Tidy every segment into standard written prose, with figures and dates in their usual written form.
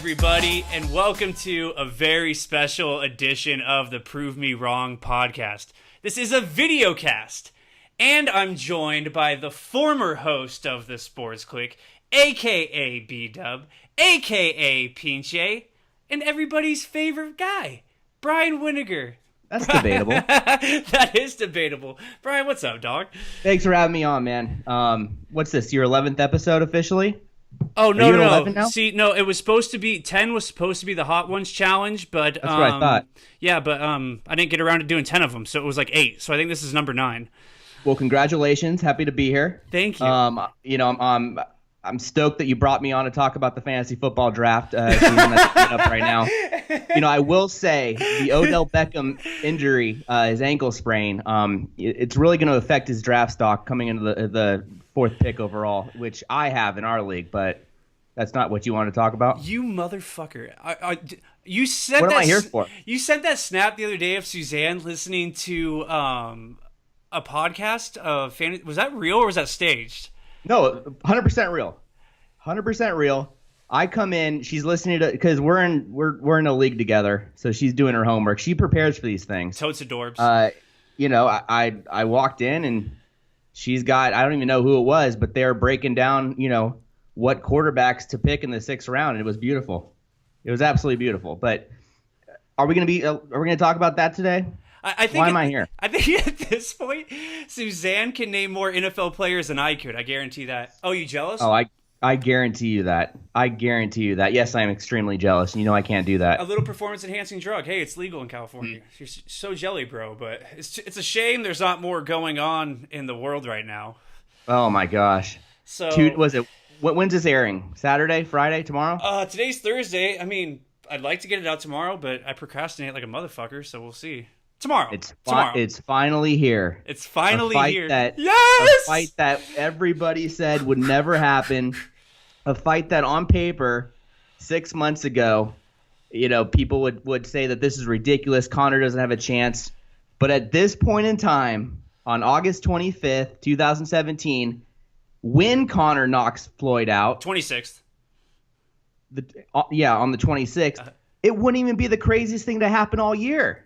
everybody, and welcome to a very special edition of the Prove Me Wrong podcast. This is a video cast, and I'm joined by the former host of the Sports Clique, a.k.a. B-Dub, a.k.a. Pinche, and everybody's favorite guy, Brian Wininger. That's debatable. That is debatable. Brian, what's up, dog? Thanks for having me on, man. What's this, your 11th episode officially? Oh, no. 11 now? See, no, it was supposed to be, 10 was supposed to be the Hot Ones challenge, but... That's what I thought. Yeah, but I didn't get around to doing 10 of them, so it was like 8. So I think this is number 9. Well, congratulations. Happy to be here. Thank you. I'm stoked that you brought me on to talk about the fantasy football draft season that's coming up right now. I will say the Odell Beckham injury, his ankle sprain, it's really going to affect his draft stock coming into the 4th pick overall, which I have in our league, but that's not what you want to talk about. You motherfucker. You said what am I here for? You sent that snap the other day of Suzanne listening to a podcast of fantasy. Was that real or was that staged? No, 100% real. 100% real. I come in, she's listening to, because we're in a league together, so she's doing her homework. She prepares for these things. Totes adorbs. I walked in and she's got, I don't even know who it was, but they're breaking down, what quarterbacks to pick in the 6th round. And it was beautiful. It was absolutely beautiful. But are we going to talk about that today? I think Why am I here? I think at this point, Suzanne can name more NFL players than I could. I guarantee that. Oh, you jealous? Oh, I guarantee you that. I guarantee you that. Yes, I am extremely jealous. And I can't do that. A little performance-enhancing drug. Hey, it's legal in California. You're so jelly, bro. But it's a shame there's not more going on in the world right now. Oh, my gosh. So when's this airing? Saturday, Friday, tomorrow? Today's Thursday. I mean, I'd like to get it out tomorrow, but I procrastinate like a motherfucker, so we'll see. Tomorrow. It's finally here. It's finally here. Yes! A fight that everybody said would never happen. A fight that on paper 6 months ago, people would say that this is ridiculous. Conor doesn't have a chance. But at this point in time, on August 25th, 2017, when Conor knocks Floyd out. 26th. On the 26th, it wouldn't even be the craziest thing to happen all year.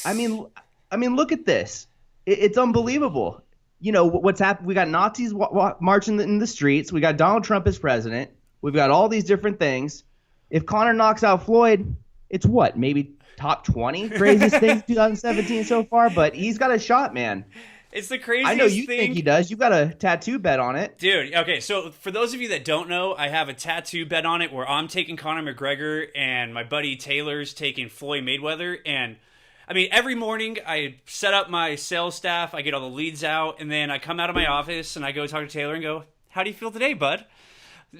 I mean, look at this. It's unbelievable. What's happened? We got Nazis marching in the streets. We got Donald Trump as president. We've got all these different things. If Conor knocks out Floyd, it's what? Maybe top 20 craziest things 2017 so far, but he's got a shot, man. It's the craziest thing. I know you think he does. You got a tattoo bet on it. Dude, okay, so for those of you that don't know, I have a tattoo bet on it where I'm taking Conor McGregor and my buddy Taylor's taking Floyd Mayweather. And, I mean, every morning I set up my sales staff, I get all the leads out, and then I come out of my office and I go talk to Taylor and go, how do you feel today, bud?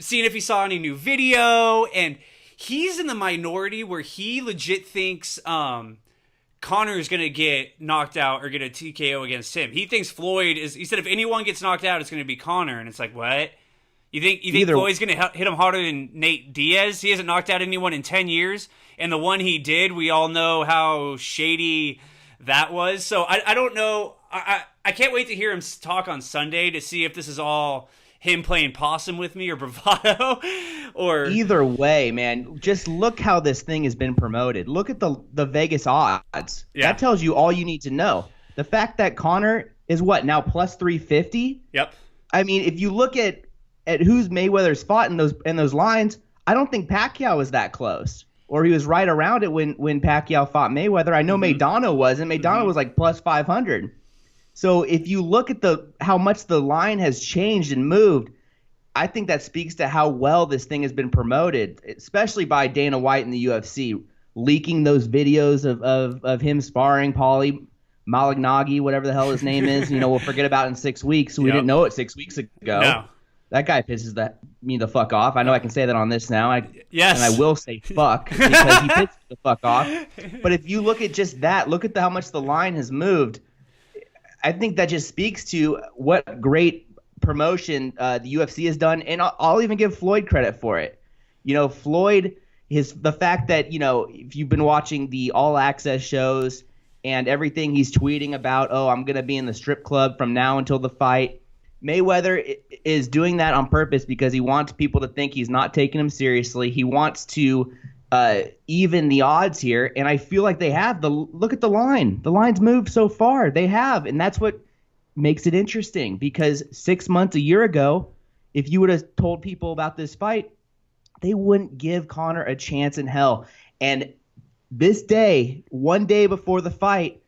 Seeing if he saw any new video, and he's in the minority where he legit thinks Conor is going to get knocked out or get a TKO against him. He thinks Floyd is... He said if anyone gets knocked out, it's going to be Conor. And it's like, what? You think Floyd's going to hit him harder than Nate Diaz? He hasn't knocked out anyone in 10 years. And the one he did, we all know how shady that was. So I don't know. I can't wait to hear him talk on Sunday to see if this is all him playing possum with me or bravado. Or either way, man, just look how this thing has been promoted. Look at the Vegas odds. Yeah. That tells you all you need to know. The fact that Conor is what now plus 350. Yep. I mean, if you look at who's Mayweather's fought in those lines, I don't think Pacquiao was that close, or he was right around it when Pacquiao fought Mayweather. I know Maidana wasn't. Maidana was like plus 500. So if you look at how much the line has changed and moved, I think that speaks to how well this thing has been promoted, especially by Dana White and the UFC, leaking those videos of him sparring Paulie Malignaggi, whatever the hell his name is. We'll forget about in 6 weeks. We didn't know it 6 weeks ago. No. That guy pisses me the fuck off. I know I can say that on this now. Yes. And I will say fuck because he pisses the fuck off. But if you look at just that, look at how much the line has moved. I think that just speaks to what great promotion the UFC has done, and I'll even give Floyd credit for it. Floyd, the fact that, if you've been watching the All Access shows and everything he's tweeting about, I'm going to be in the strip club from now until the fight, Mayweather is doing that on purpose because he wants people to think he's not taking him seriously. He wants to even the odds here, and I feel like they have. Look at the line. The line's moved so far. They have, and that's what makes it interesting because 6 months, a year ago, if you would have told people about this fight, they wouldn't give Conor a chance in hell. And this day, one day before the fight,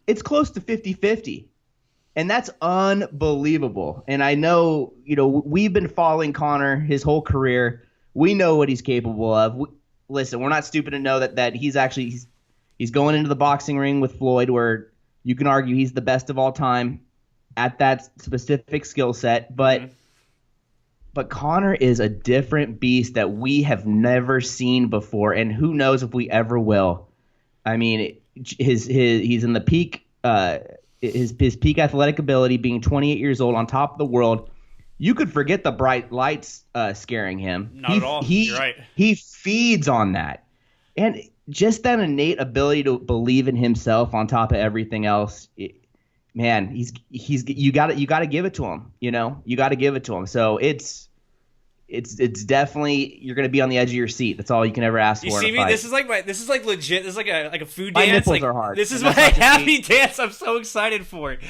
it's close to 50-50. And that's unbelievable. And I know, we've been following Conor his whole career. We know what he's capable of. Listen, we're not stupid to know that he's going into the boxing ring with Floyd, where you can argue he's the best of all time at that specific skill set. But Conor is a different beast that we have never seen before, and who knows if we ever will. I mean, he's in the peak. His peak athletic ability, being 28 years old, on top of the world. You could forget the bright lights scaring him. Not at all. You're right. He feeds on that, and just that innate ability to believe in himself on top of everything else. Man, you got to give it to him. You got to give it to him. So it's definitely, you're going to be on the edge of your seat. That's all you can ever ask for. You see me? This is like legit. This is like a food dance. My nipples are hard. This is my happy dance. I'm so excited for it.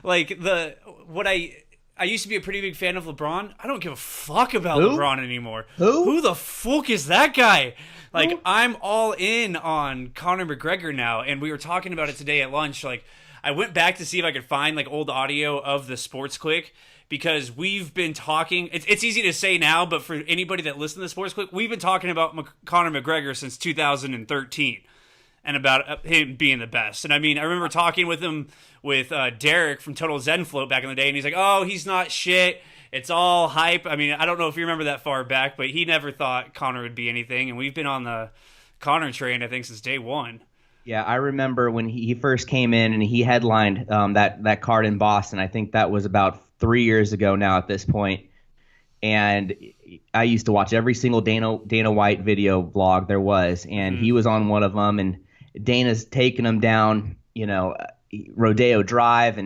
Like I used to be a pretty big fan of LeBron. I don't give a fuck about LeBron anymore. Who the fuck is that guy? Like, who? I'm all in on Conor McGregor now, and we were talking about it today at lunch. Like, I went back to see if I could find like old audio of the Sports Clique, because we've been talking. It's easy to say now, but for anybody that listens to the Sports Clique, we've been talking about Conor McGregor since 2013 and about him being the best. And I mean, I remember talking with him with Derek from Total Zen Float back in the day, and he's like, "Oh, he's not shit. It's all hype." I mean, I don't know if you remember that far back, but he never thought Conor would be anything, and we've been on the Conor train, I think, since day one. Yeah, I remember when he first came in and he headlined that card in Boston. I think that was about 3 years ago now at this point. And I used to watch every single Dana White video vlog there was, and he was on one of them. And Dana's taking him down, Rodeo Drive,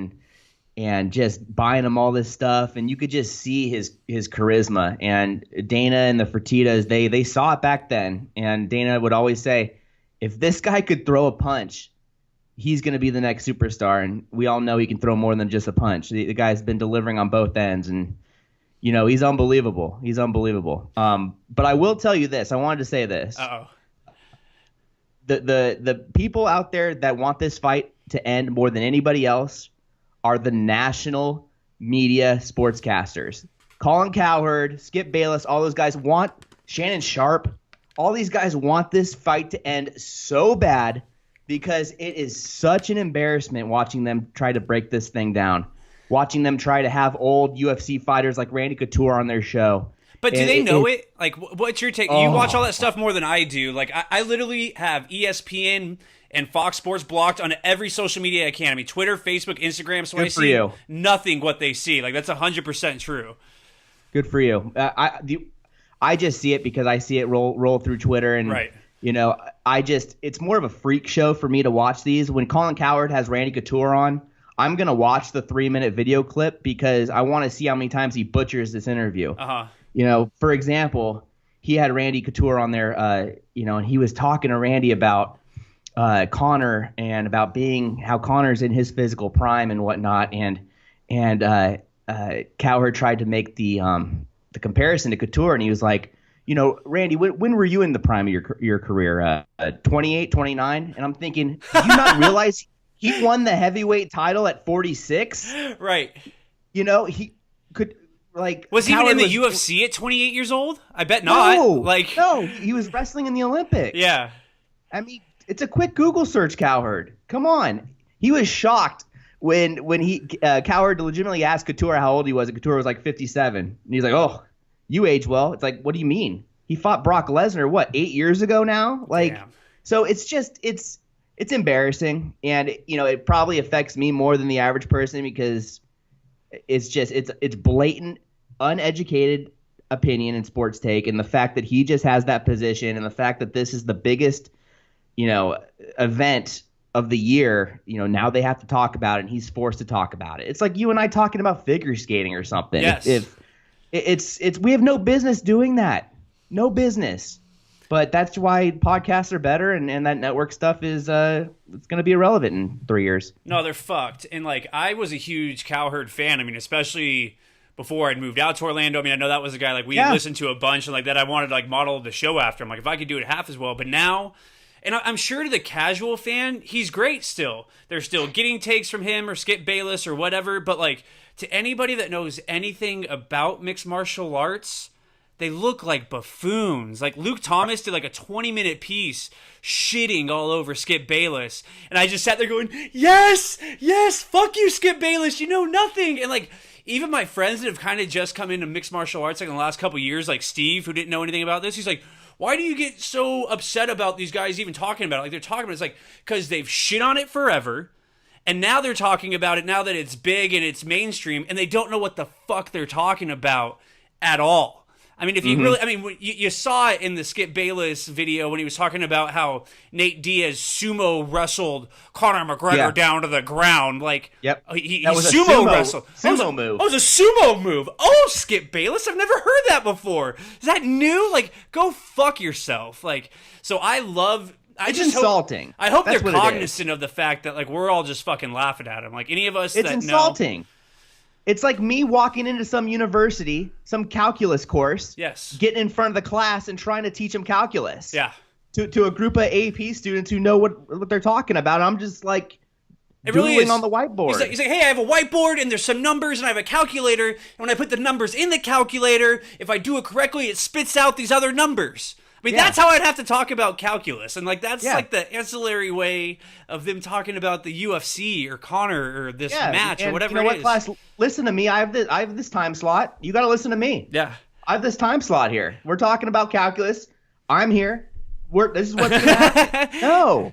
and just buying him all this stuff, and you could just see his charisma. And Dana and the Fertittas, they saw it back then. And Dana would always say, if this guy could throw a punch, he's going to be the next superstar. And we all know he can throw more than just a punch. The guy's been delivering on both ends, and he's unbelievable. He's unbelievable. But I will tell you this. I wanted to say this. Uh-oh. The people out there that want this fight to end more than anybody else are the national media sportscasters. Colin Cowherd, Skip Bayless, all those guys want Shannon Sharp. All these guys want this fight to end so bad because it is such an embarrassment watching them try to break this thing down, watching them try to have old UFC fighters like Randy Couture on their show. But do they know it? Like, what's your take? You watch all that stuff more than I do. Like, I literally have ESPN and Fox Sports blocked on every social media I can. I mean, Twitter, Facebook, Instagram. So I see nothing what they see. Like, that's 100% true. Good for you. I just see it because I see it roll through Twitter, and right. It's more of a freak show for me to watch these. When Colin Cowherd has Randy Couture on, I'm gonna watch the 3-minute video clip because I want to see how many times he butchers this interview. For example, he had Randy Couture on there, and he was talking to Randy about Conor and about how Conor's in his physical prime and whatnot, and Cowherd tried to make the comparison to Couture, and he was like, Randy, when were you in the prime of your career? 28, 29? And I'm thinking, do you not realize he won the heavyweight title at 46? Right. He could, was he even in the UFC at 28 years old? I bet not. No, he was wrestling in the Olympics. Yeah. I mean, it's a quick Google search, Cowherd. Come on. He was shocked when Cowherd legitimately asked Couture how old he was, and Couture was like 57. And he's like, "Oh, you age well." It's like, what do you mean? He fought Brock Lesnar, 8 years ago now? Damn. So it's just it's embarrassing, and it probably affects me more than the average person because it's blatant, uneducated opinion and sports take, and the fact that he just has that position, and the fact that this is the biggest event of the year, now they have to talk about it, and he's forced to talk about it. It's like you and I talking about figure skating or something. Yes. If it's we have no business doing that. No business. But that's why podcasts are better, and that network stuff is it's going to be irrelevant in 3 years. No, they're fucked. And like, I was a huge Cowherd fan. I mean, especially before I'd moved out to Orlando. I mean, I know that was a guy like we listened to a bunch and like that I wanted to like model the show after. I'm like, if I could do it half as well. But now, and I'm sure to the casual fan, he's great still. They're still getting takes from him or Skip Bayless or whatever. But like, to anybody that knows anything about mixed martial arts, they look like buffoons. Like Luke Thomas did like a 20-minute piece shitting all over Skip Bayless. And I just sat there going, yes, fuck you, Skip Bayless. You know nothing. And like, even my friends that have kind of just come into mixed martial arts like in the last couple of years, like Steve, who didn't know anything about this, he's like, why do you get so upset about these guys even talking about it? Like they're talking about it. It's like, because they've shit on it forever. And now they're talking about it now that it's big and it's mainstream, and they don't know what the fuck they're talking about at all. I mean, if you really, I mean, you saw it in the Skip Bayless video when he was talking about how Nate Diaz sumo wrestled Conor McGregor down to the ground. Like, he sumo wrestled. Sumo move. Oh, it was a sumo move. Oh, Skip Bayless, I've never heard that before. Is that new? Like, go fuck yourself. Like, so I love. It's insulting. I hope they're cognizant of the fact that like we're all just fucking laughing at him. Like any of us. It's insulting. It's like me walking into some university, some calculus course, getting in front of the class and trying to teach them calculus. Yeah. To a group of AP students who know what they're talking about. I'm just like doodling on the whiteboard. He's like, hey, I have a whiteboard and there's some numbers and I have a calculator. And when I put the numbers in the calculator, if I do it correctly, it spits out these other numbers. I mean, that's how I'd have to talk about calculus. And, like, that's, like, the ancillary way of them talking about the UFC or Conor or this match or whatever it is. Class, listen to me. I have this time slot. You got to listen to me. Yeah. I have this time slot here. We're talking about calculus. I'm here. This is what's going to happen. No.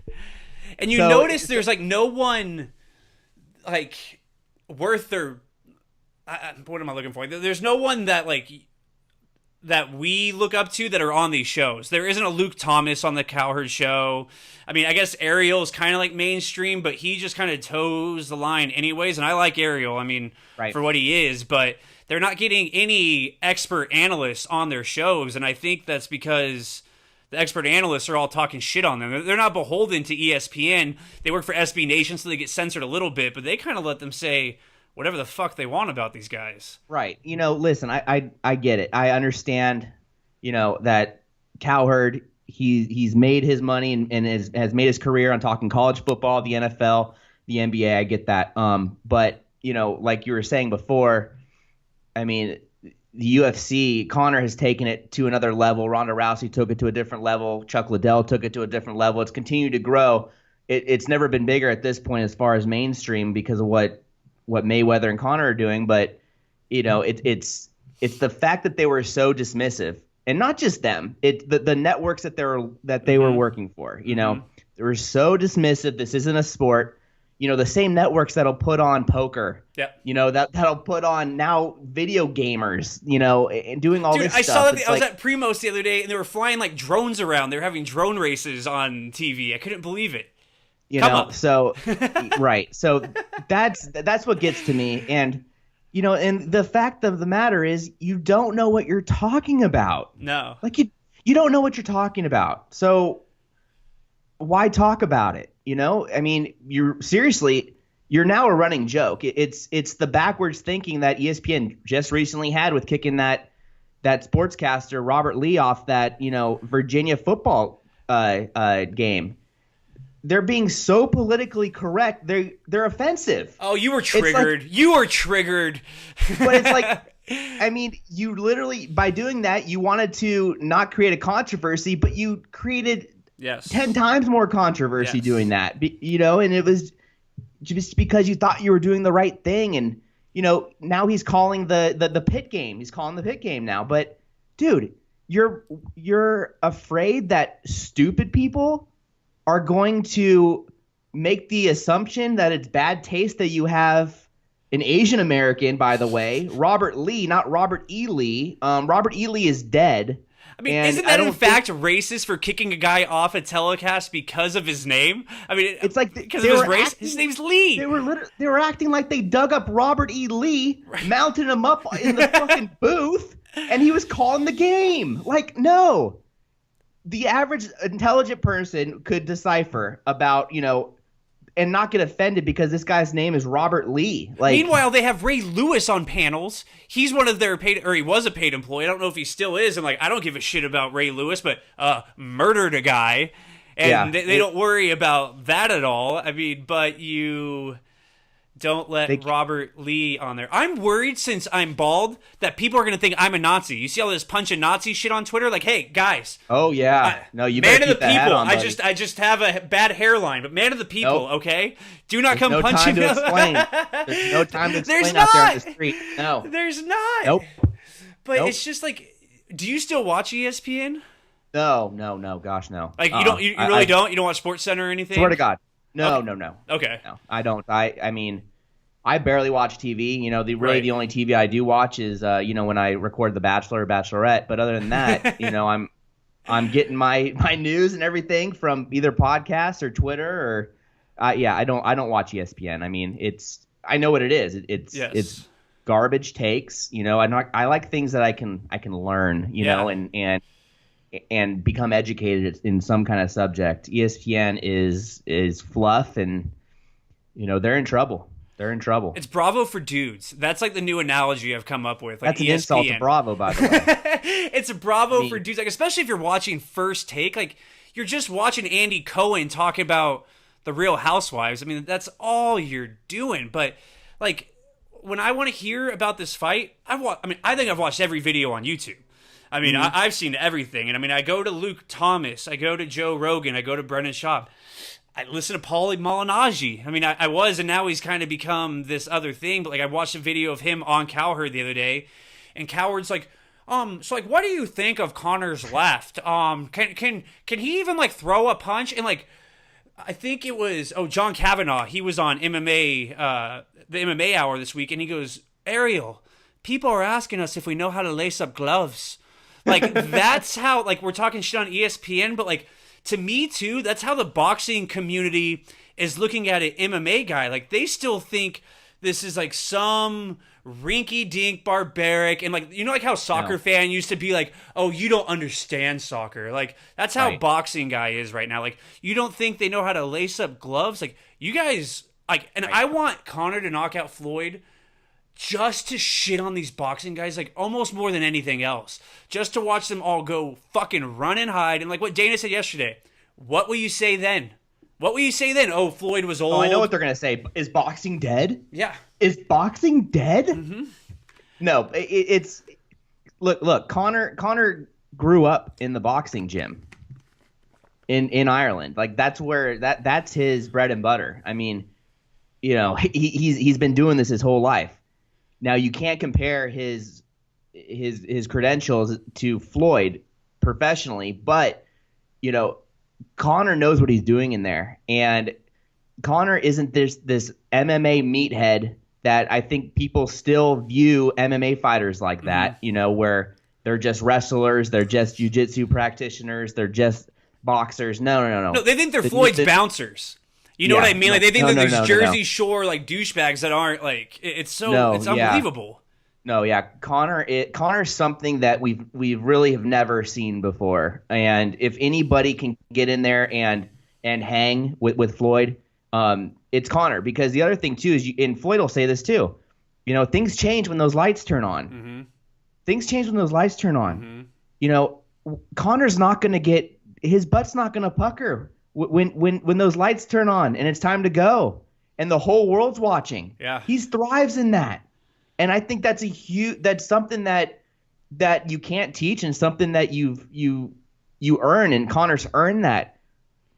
And you notice there's, like, no one, like, worth their what am I looking for? There's no one that, like, that we look up to that are on these shows. There isn't a Luke Thomas on the Cowherd show. I mean, I guess Ariel is kind of like mainstream, but he just kind of toes the line anyways. And I like Ariel, I mean, for what he is, but they're not getting any expert analysts on their shows. And I think that's because the expert analysts are all talking shit on them. They're not beholden to ESPN. They work for SB Nation, so they get censored a little bit, but they kind of let them say whatever the fuck they want about these guys. Right. Listen, I get it. I understand, that Cowherd, he's made his money and has made his career on talking college football, the NFL, the NBA. I get that. But, like you were saying before, I mean, the UFC, Conor has taken it to another level. Ronda Rousey took it to a different level. Chuck Liddell took it to a different level. It's continued to grow. It's never been bigger at this point as far as mainstream because of what Mayweather and Conor are doing, but it's the fact that they were so dismissive, and not just them. The networks that they were working for. They were so dismissive. This isn't a sport. The same networks that'll put on poker. Yeah. That'll put on now video gamers. And doing all this stuff. I saw that. I was at Primos the other day, and they were flying like drones around. They were having drone races on TV. I couldn't believe it. So right. So that's what gets to me. And, and the fact of the matter is you don't know what you're talking about. No. Like you don't know what you're talking about. So why talk about it? I mean, you're now a running joke. It's the backwards thinking that ESPN just recently had with kicking that sportscaster Robert Lee off that, Virginia football game. They're being so politically correct. They're offensive. Oh, you were triggered. You were triggered. But it's like, I mean, you literally, by doing that, you wanted to not create a controversy, but you created 10 times more controversy doing that. And it was just because you thought you were doing the right thing. And, now he's calling the pit game. He's calling the pit game now. But, dude, you're afraid that stupid people are going to make the assumption that it's bad taste that you have an Asian American, by the way, Robert Lee, not Robert E. Lee. Robert E. Lee is dead. I mean, And isn't that in fact racist for kicking a guy off a telecast because of his name? I mean, it's like because of his race. His name's Lee. They were acting like they dug up Robert E. Lee, mounted him up in the fucking booth, and he was calling the game. Like, no. The average intelligent person could decipher about, and not get offended because this guy's name is Robert Lee. Like, meanwhile, they have Ray Lewis on panels. He's one of their paid, or he was a paid employee. I don't know if he still is. And I don't give a shit about Ray Lewis, but murdered a guy, and they don't worry about that at all. I mean, but you don't let Robert Lee on there. I'm worried since I'm bald that people are going to think I'm a Nazi. You see all this punch a Nazi shit on Twitter? Like, hey, guys. Oh, yeah. No, you better keep that hat on, buddy. I just have a bad hairline, but man of the people, okay? Do not come no punching me. There's no time to explain out there on the street. No. There's not. Nope. But it's just do you still watch ESPN? No. Gosh, no. Like, you don't? You really don't? You don't watch SportsCenter or anything? Swear to God. No. Okay. No, I don't. I mean, I barely watch TV. The only TV I do watch is when I record The Bachelor or Bachelorette. But other than that, I'm getting my news and everything from either podcasts or Twitter or I don't watch ESPN. I mean, I know what it is. It's garbage takes. I like things that I can learn. And become educated in some kind of subject. ESPN is fluff, and they're in trouble. They're in trouble. It's Bravo for dudes. That's the new analogy I've come up with. That's an ESPN. insult to Bravo, by the way. It's a Bravo for dudes. Especially if you're watching First Take. You're just watching Andy Cohen talk about the Real Housewives. I mean, that's all you're doing. But when I want to hear about this fight, I think I've watched every video on YouTube. I mean, I've seen everything. And I mean, I go to Luke Thomas. I go to Joe Rogan. I go to Brendan Schaub. I listen to Paulie Malignaggi. I mean, I was, and now he's kind of become this other thing. But I watched a video of him on Cowherd the other day, and Cowherd's like, so what do you think of Conor's left? Can he even throw a punch? And I think it was John Kavanaugh. He was on MMA, the MMA Hour this week, and he goes, Ariel, people are asking us if we know how to lace up gloves. That's how we're talking shit on ESPN, but to me, too, that's how the boxing community is looking at an MMA guy. They still think this is some rinky-dink barbaric. And how soccer fan used to be oh, you don't understand soccer. That's how boxing guy is right now. You don't think they know how to lace up gloves? You guys, I want Conor to knock out Floyd just to shit on these boxing guys, almost more than anything else. Just to watch them all go fucking run and hide. And what Dana said yesterday, what will you say then? What will you say then? Oh, Floyd was old. Oh, I know what they're going to say. Is boxing dead? Yeah. Is boxing dead? Mm-hmm. No, it's... Look, Conor grew up in the boxing gym in Ireland. That's where... That's his bread and butter. I mean, he's been doing this his whole life. Now, you can't compare his credentials to Floyd professionally, but, Conor knows what he's doing in there. And Conor isn't this MMA meathead that I think people still view MMA fighters like that, where they're just wrestlers, they're just jiu-jitsu practitioners, they're just boxers. No. No, they think they're Floyd's bouncers. You know what I mean? They think that there's Jersey Shore douchebags that aren't it's unbelievable. No, yeah, Conor's something that we really have never seen before. And if anybody can get in there and hang with Floyd, it's Conor. Because the other thing too is, and Floyd will say this too, things change when those lights turn on. Mm-hmm. Things change when those lights turn on. Mm-hmm. Conor's not going to get his butt's not going to pucker when those lights turn on and it's time to go and the whole world's watching. Yeah. He thrives in that. And I think that's that's something that you can't teach, and something that you earn, and Conor's earned that.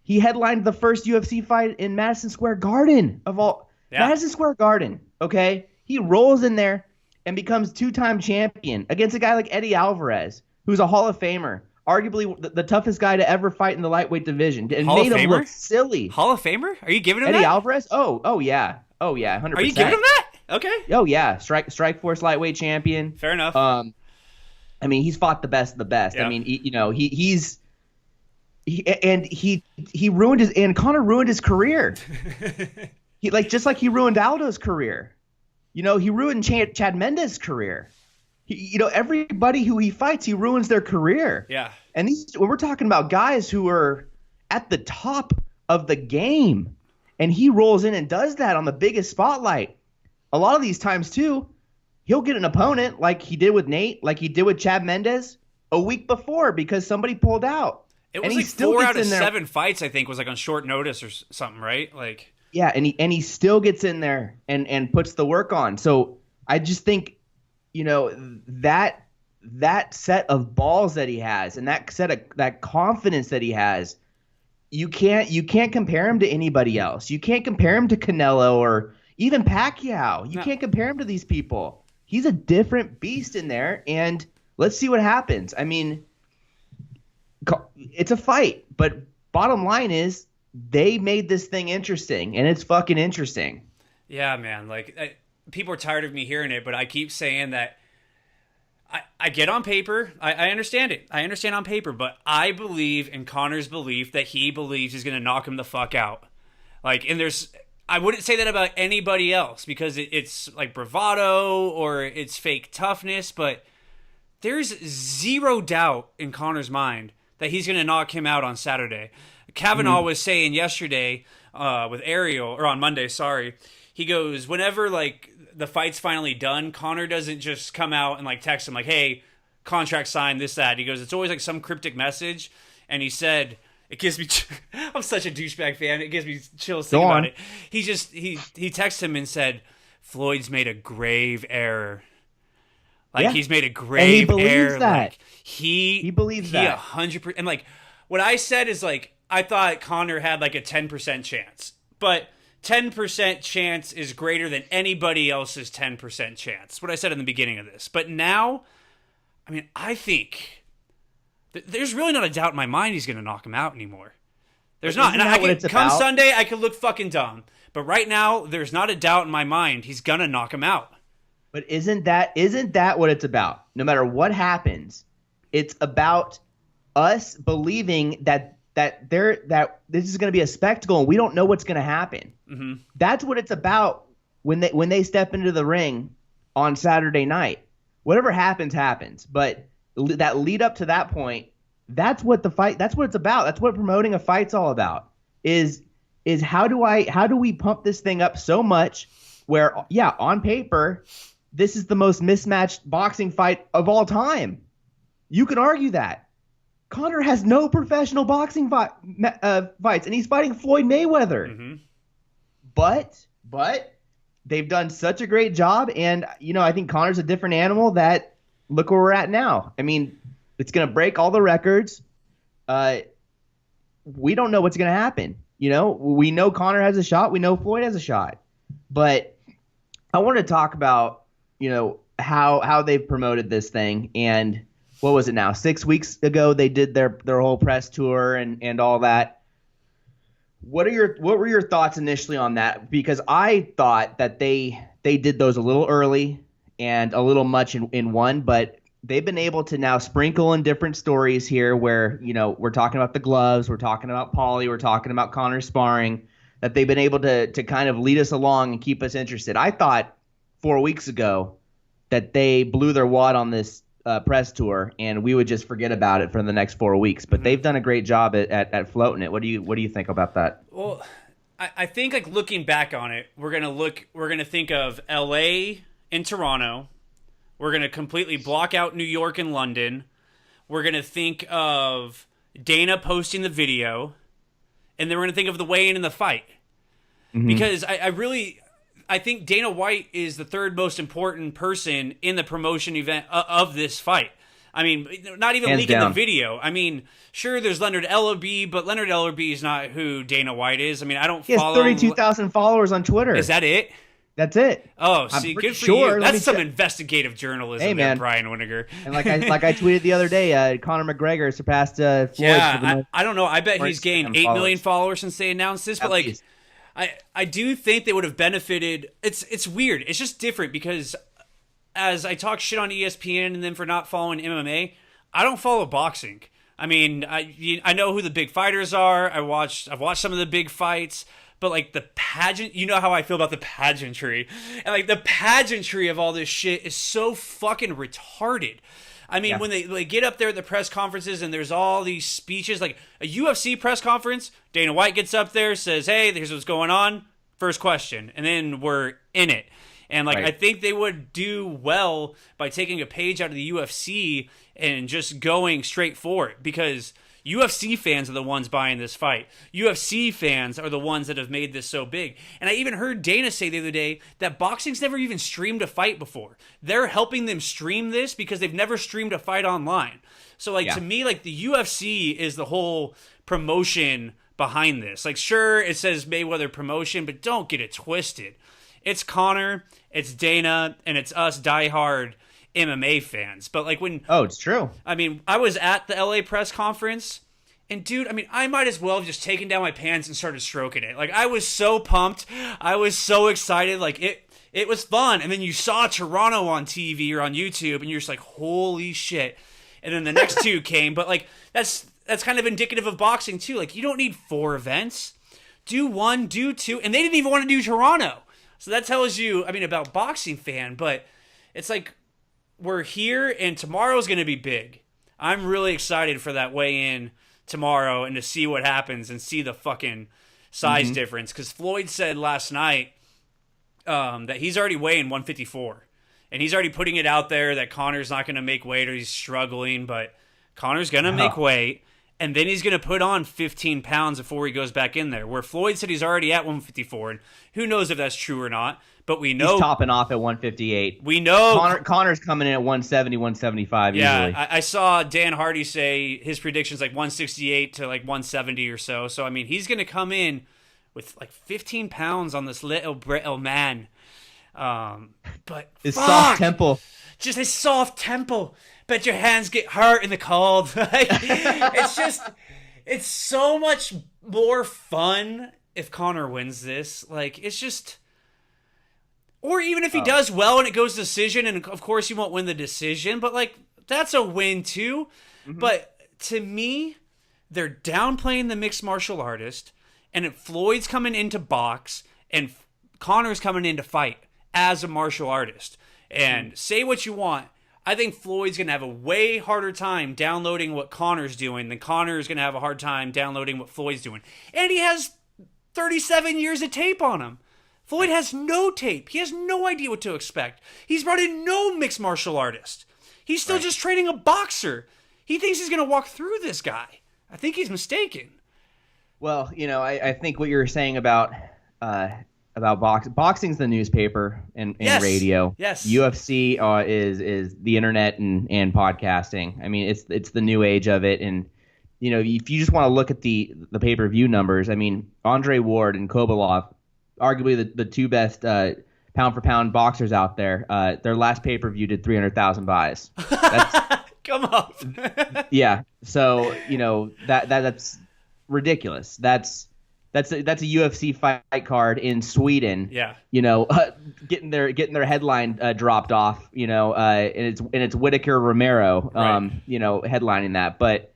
He headlined the first UFC fight in Madison Square Garden of all. Yeah. Madison Square Garden, okay? He rolls in there and becomes two-time champion against a guy like Eddie Alvarez, who's a Hall of Famer, arguably the toughest guy to ever fight in the lightweight division, and made him look silly. Hall of Famer? Are you giving him Eddie that? Alvarez? Oh yeah, 100%. Are you giving him that? Okay. Oh yeah, Strike Force lightweight champion. Fair enough. I mean, he's fought the best of the best. Yeah. I mean, he ruined his, and Conor ruined his career. Just like he ruined Aldo's career. He ruined Chad Mendes' career. Everybody who he fights, he ruins their career. Yeah. And when we're talking about guys who are at the top of the game, and he rolls in and does that on the biggest spotlight. A lot of these times too, he'll get an opponent like he did with Nate, like he did with Chad Mendes a week before because somebody pulled out. It was like 4 out of 7 fights, I think, was like on short notice or something, right? Like, yeah, and he still gets in there and puts the work on. So I just think, that set of balls that he has and that confidence that he has, you can't compare him to anybody else. You can't compare him to Canelo or even Pacquiao. You can't compare him to these people. He's a different beast in there, and let's see what happens. I mean, it's a fight, but bottom line is they made this thing interesting, and it's fucking interesting. Yeah, man. Like, people are tired of me hearing it, but I keep saying that I get on paper. I understand it. I understand on paper, but I believe in Conor's belief that he believes he's going to knock him the fuck out. Like, and I wouldn't say that about anybody else because it's like bravado or it's fake toughness, but there's zero doubt in Conor's mind that he's going to knock him out on Saturday. Kavanaugh was saying yesterday with Ariel, or on Monday, sorry. He goes, whenever like the fight's finally done, Conor doesn't just come out and like text him like, hey, contract signed, this, that. He goes, it's always like some cryptic message. And he said, it gives me, I'm such a douchebag fan. It gives me chills thinking about it. He texted him and said, Floyd's made a grave error. Like, he's made a grave error. And he believes that. Like, he believes that. 100%. And like, what I said is like, I thought Conor had like a 10% chance. But 10% chance is greater than anybody else's 10% chance. That's what I said in the beginning of this. But now, I mean, I think there's really not a doubt in my mind he's going to knock him out anymore. There's not. And come Sunday, I could look fucking dumb. But right now, there's not a doubt in my mind he's going to knock him out. But isn't that what it's about? No matter what happens, it's about us believing that this is going to be a spectacle and we don't know what's going to happen. Mm-hmm. That's what it's about when they step into the ring on Saturday night. Whatever happens. But that lead up to that point, that's what it's about. That's what promoting a fight's all about. Is how do we pump this thing up so much where, yeah, on paper, this is the most mismatched boxing fight of all time. You can argue that. Conor has no professional boxing fights, and he's fighting Floyd Mayweather. Mm-hmm. But they've done such a great job, and I think Conor's a different animal. That look where we're at now. I mean, it's going to break all the records. We don't know what's going to happen. We know Conor has a shot. We know Floyd has a shot. But I want to talk about how they've promoted this thing. And what was it now? 6 weeks ago they did their whole press tour and all that. What were your thoughts initially on that? Because I thought that they did those a little early and a little much in one, but they've been able to now sprinkle in different stories here where, we're talking about the gloves, we're talking about Paulie, we're talking about Conor sparring, that they've been able to kind of lead us along and keep us interested. I thought 4 weeks ago that they blew their wad on this press tour and we would just forget about it for the next 4 weeks. But they've done a great job at floating it. What do you think about that? Well, I think like looking back on it, we're gonna think of LA and Toronto. We're gonna completely block out New York and London. We're gonna think of Dana posting the video, and then we're gonna think of the weigh-in and the fight. Mm-hmm. Because I think Dana White is the third most important person in the promotion event of this fight. I mean, not even leaking the video. I mean, sure, there's Leonard Ellerby, but Leonard Ellerby is not who Dana White is. I mean, I don't follow. He has 32,000 followers on Twitter. Is that it? That's it. Oh, see, good for you. That's some investigative journalism there, Brian Wininger. And like I tweeted the other day, Conor McGregor surpassed Floyd. Yeah, I don't know. I bet he's gained 8 million followers since they announced this. But like, I do think they would have benefited. It's weird. It's just different because as I talk shit on ESPN and then for not following MMA, I don't follow boxing. I mean, I know who the big fighters are. I've watched some of the big fights, but like the pageant, you know how I feel about the pageantry, and like the pageantry of all this shit is so fucking retarded. I mean, when they get up there at the press conferences and there's all these speeches, like a UFC press conference, Dana White gets up there, says, "Hey, here's what's going on. First question," and then we're in it. And like, right. I think they would do well by taking a page out of the UFC and just going straight for it, because UFC fans are the ones buying this fight. UFC fans are the ones that have made this so big. And I even heard Dana say the other day that boxing's never even streamed a fight before. They're helping them stream this because they've never streamed a fight online. So like, to me, like the UFC is the whole promotion behind this. Like, sure, it says Mayweather promotion, but don't get it twisted. It's Conor, it's Dana, and it's us diehard MMA fans. But like when... Oh, it's true. I mean, I was at the LA press conference, and dude, I mean, I might as well have just taken down my pants and started stroking it. Like, I was so pumped. I was so excited. Like, it was fun. And then you saw Toronto on TV or on YouTube, and you're just like, holy shit. And then the next two came. But like, that's kind of indicative of boxing too. Like, you don't need 4 events. Do 1, do 2. And they didn't even want to do Toronto. So that tells you, I mean, about boxing fan, but it's like we're here and tomorrow's going to be big. I'm really excited for that weigh-in tomorrow and to see what happens and see the fucking size difference. Because Floyd said last night that he's already weighing 154. And he's already putting it out there that Conor's not going to make weight or he's struggling, but Conor's going to make weight. And then he's going to put on 15 pounds before he goes back in there. Where Floyd said he's already at 154. And who knows if that's true or not. But we know... He's topping off at 158. We know... Conor's coming in at 170, 175 yeah, usually. I saw Dan Hardy say his prediction's like 168 to like 170 or so. So, I mean, he's going to come in with like 15 pounds on this little man. But his soft temple. Just his soft temple. Bet your hands get hurt in the cold. Like, it's so much more fun if Conor wins this. Like, it's just, or even if he does well and it goes decision, and of course you won't win the decision, but like, that's a win too. But to me, they're downplaying the mixed martial artist, and if Floyd's coming into box and Conor's coming in to fight as a martial artist. And say what you want, I think Floyd's going to have a way harder time downloading what Conor's doing than Conor's going to have a hard time downloading what Floyd's doing. And he has 37 years of tape on him. Floyd has no tape. He has no idea what to expect. He's brought in no mixed martial artist. He's still just training a boxer. He thinks he's going to walk through this guy. I think he's mistaken. Well, you know, I think what you're saying about boxing's the newspaper and radio. Yes. UFC is the internet and podcasting. I mean, it's the new age of it. And you know, if you just want to look at the pay-per-view numbers, I mean, Andre Ward and Kovalov, arguably the two best pound for pound boxers out there. Their last pay-per-view did 300,000 buys. Come on. Yeah. So you know that's ridiculous. That's a UFC fight card in Sweden. Yeah. You know, getting their headline dropped off. You know, and it's Whitaker Romero. You know, headlining that. But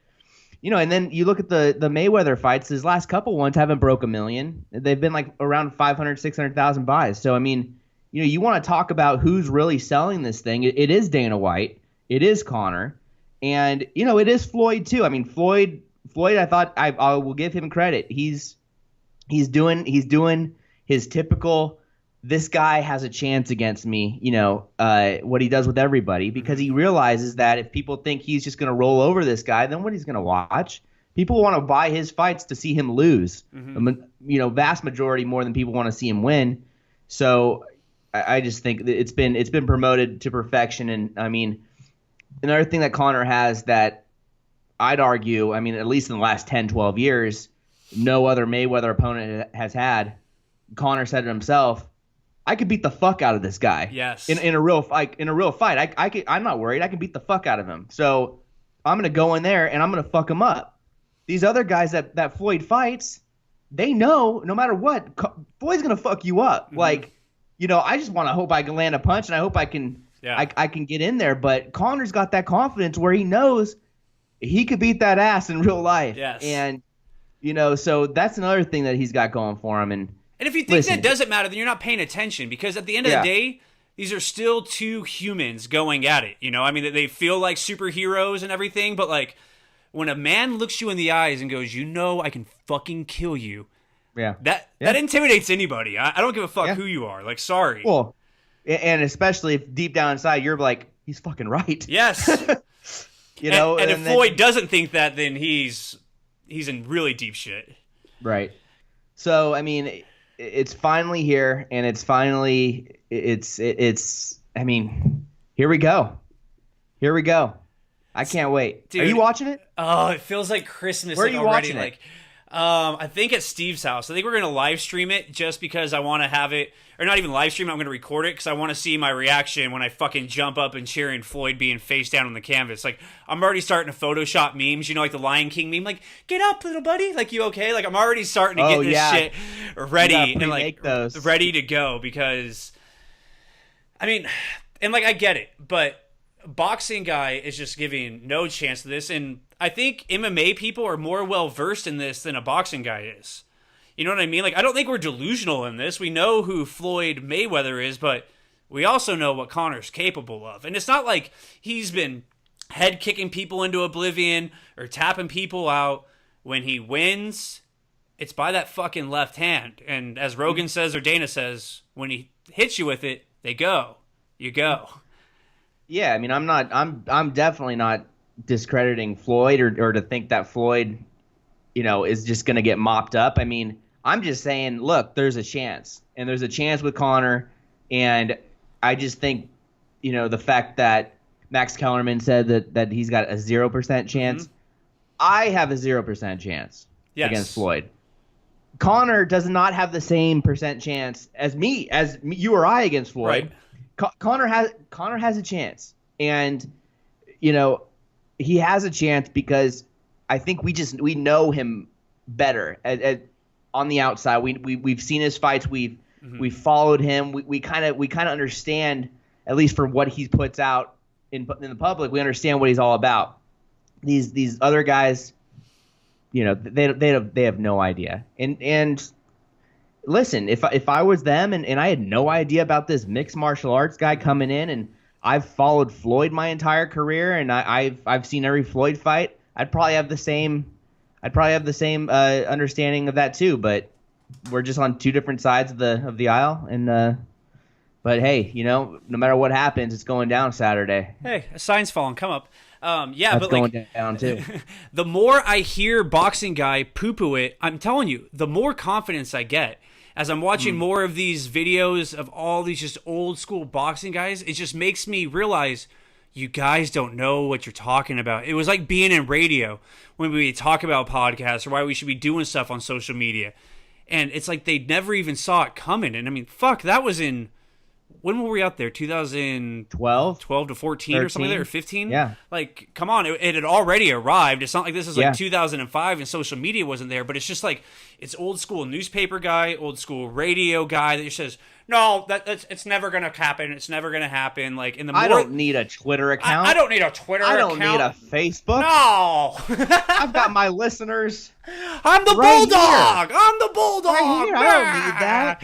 you know, and then you look at the Mayweather fights. His last couple ones haven't broke 1 million. They've been like around 500, 600,000 buys. So I mean, you know, you want to talk about who's really selling this thing? It is Dana White. It is Conor, and you know, it is Floyd too. I mean, Floyd. I thought I will give him credit. He's doing his typical, this guy has a chance against me, you know, what he does with everybody, because he realizes that if people think he's just going to roll over this guy, then what he's going to watch? People want to buy his fights to see him lose, you know, vast majority more than people want to see him win. So I just think that it's been promoted to perfection. And I mean, another thing that Conor has that I'd argue, I mean, at least in the last 10, 12 years, no other Mayweather opponent has had. Conor said it himself. I could beat the fuck out of this guy. Yes. In a real fight. I'm not worried. I can beat the fuck out of him. So I'm gonna go in there and I'm gonna fuck him up. These other guys that Floyd fights, they know no matter what, Floyd's gonna fuck you up. Like, you know, I just want to hope I can land a punch, and I hope I can Yeah. I can get in there. But Conor's got that confidence where he knows he could beat that ass in real life. Yes. And, so that's another thing that he's got going for him. And if you think that doesn't matter, then you're not paying attention, because at the end of the day, these are still two humans going at it. I mean, they feel like superheroes and everything, but like when a man looks you in the eyes and goes, I can fucking kill you. Yeah. That intimidates anybody. I don't give a fuck who you are. Like, sorry. Well, and especially if deep down inside you're like, he's fucking right. Yes. and if Floyd doesn't think that, then he's in really deep shit. Right. So, I mean, it's finally here, and it's finally I mean, here we go. Here we go. I can't wait. Dude, are you watching it? Oh, it feels like Christmas. Where are you already. watching it? I think at Steve's house. I think we're going to live stream it just because I want to have it, or not even live stream it, I'm going to record it because I want to see my reaction when I fucking jump up and cheering Floyd being face down on the canvas. Like, I'm already starting to Photoshop memes, like the Lion King meme, like, get up, little buddy, like, you okay? Like, I'm already starting to get this shit ready and like ready to go, because, I mean, and like, I get it, but boxing guy is just giving no chance to this, and I think MMA people are more well versed in this than a boxing guy is. You know what I mean? Like, I don't think we're delusional in this. We know who Floyd Mayweather is, but we also know what Conor's capable of. And it's not like he's been head kicking people into oblivion or tapping people out. When he wins, it's by that fucking left hand. And as Rogan says, or Dana says, when he hits you with it, you go. Yeah, I mean, I'm definitely not discrediting Floyd or to think that Floyd, is just going to get mopped up. I mean, I'm just saying, look, there's a chance, and there's a chance with Conor, and I just think, the fact that Max Kellerman said that he's got a 0% chance, Mm-hmm. I have a 0% chance against Floyd. Conor does not have the same percent chance as you or I against Floyd. Right. Conor has a chance, and he has a chance because I think we know him better on the outside. We've seen his fights. We've followed him. We kind of understand, at least for what he puts out in the public. We understand what he's all about. These other guys, they have no idea. And listen, if I was them and I had no idea about this mixed martial arts guy coming in, and I've followed Floyd my entire career, and I've seen every Floyd fight, I'd probably have the same understanding of that too. But we're just on two different sides of the aisle, and but hey, no matter what happens, it's going down Saturday. Hey, a sign's falling. Come up. That's but going down too. The more I hear boxing guy poo-poo it, I'm telling you, the more confidence I get. As I'm watching more of these videos of all these just old school boxing guys, it just makes me realize you guys don't know what you're talking about. It was like being in radio when we talk about podcasts or why we should be doing stuff on social media. And it's like they never even saw it coming. And I mean, fuck, that was in... When were we out there? 2012 to 14 or something like that, or 15? Yeah. Like, come on, it had already arrived. It's not like this is like 2005 and social media wasn't there, but it's just like, it's old school newspaper guy, old school radio guy that just says, no, it's never going to happen. It's never going to happen. Like, in the more, I don't need a Twitter account. I don't need a Twitter account. I don't need a Facebook. No. I've got my listeners. I'm the bulldog. Here. I'm the bulldog. Right here. I don't need that.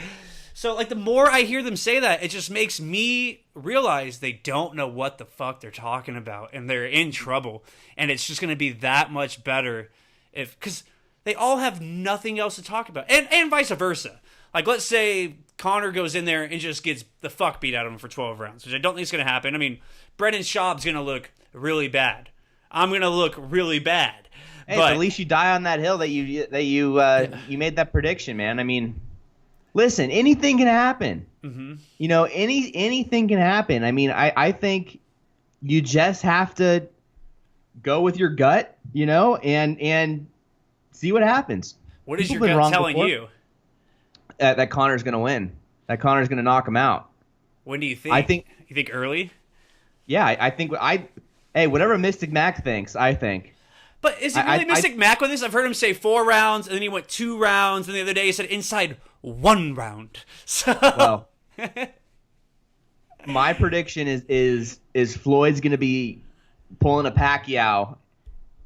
So, like, the more I hear them say that, it just makes me realize they don't know what the fuck they're talking about, and they're in trouble. And it's just going to be that much better because they all have nothing else to talk about, and vice versa. Like, let's say Conor goes in there and just gets the fuck beat out of him for 12 rounds, which I don't think is going to happen. I mean, Brendan Schaub's going to look really bad. I'm going to look really bad. Hey, but at least you die on that hill that you made that prediction, man. I mean. Listen, anything can happen. Mm-hmm. Anything can happen. I mean, I think you just have to go with your gut, and see what happens. What is your gut telling you? That Conor's going to win. That Conor's going to knock him out. When do you think? You think early? Yeah, I think hey, whatever Mystic Mac thinks, I think. But is he really Mystic Mac with this? I've heard him say 4 rounds, and then he went 2 rounds, and the other day he said inside 1 round. So well, My prediction is Floyd's going to be pulling a Pacquiao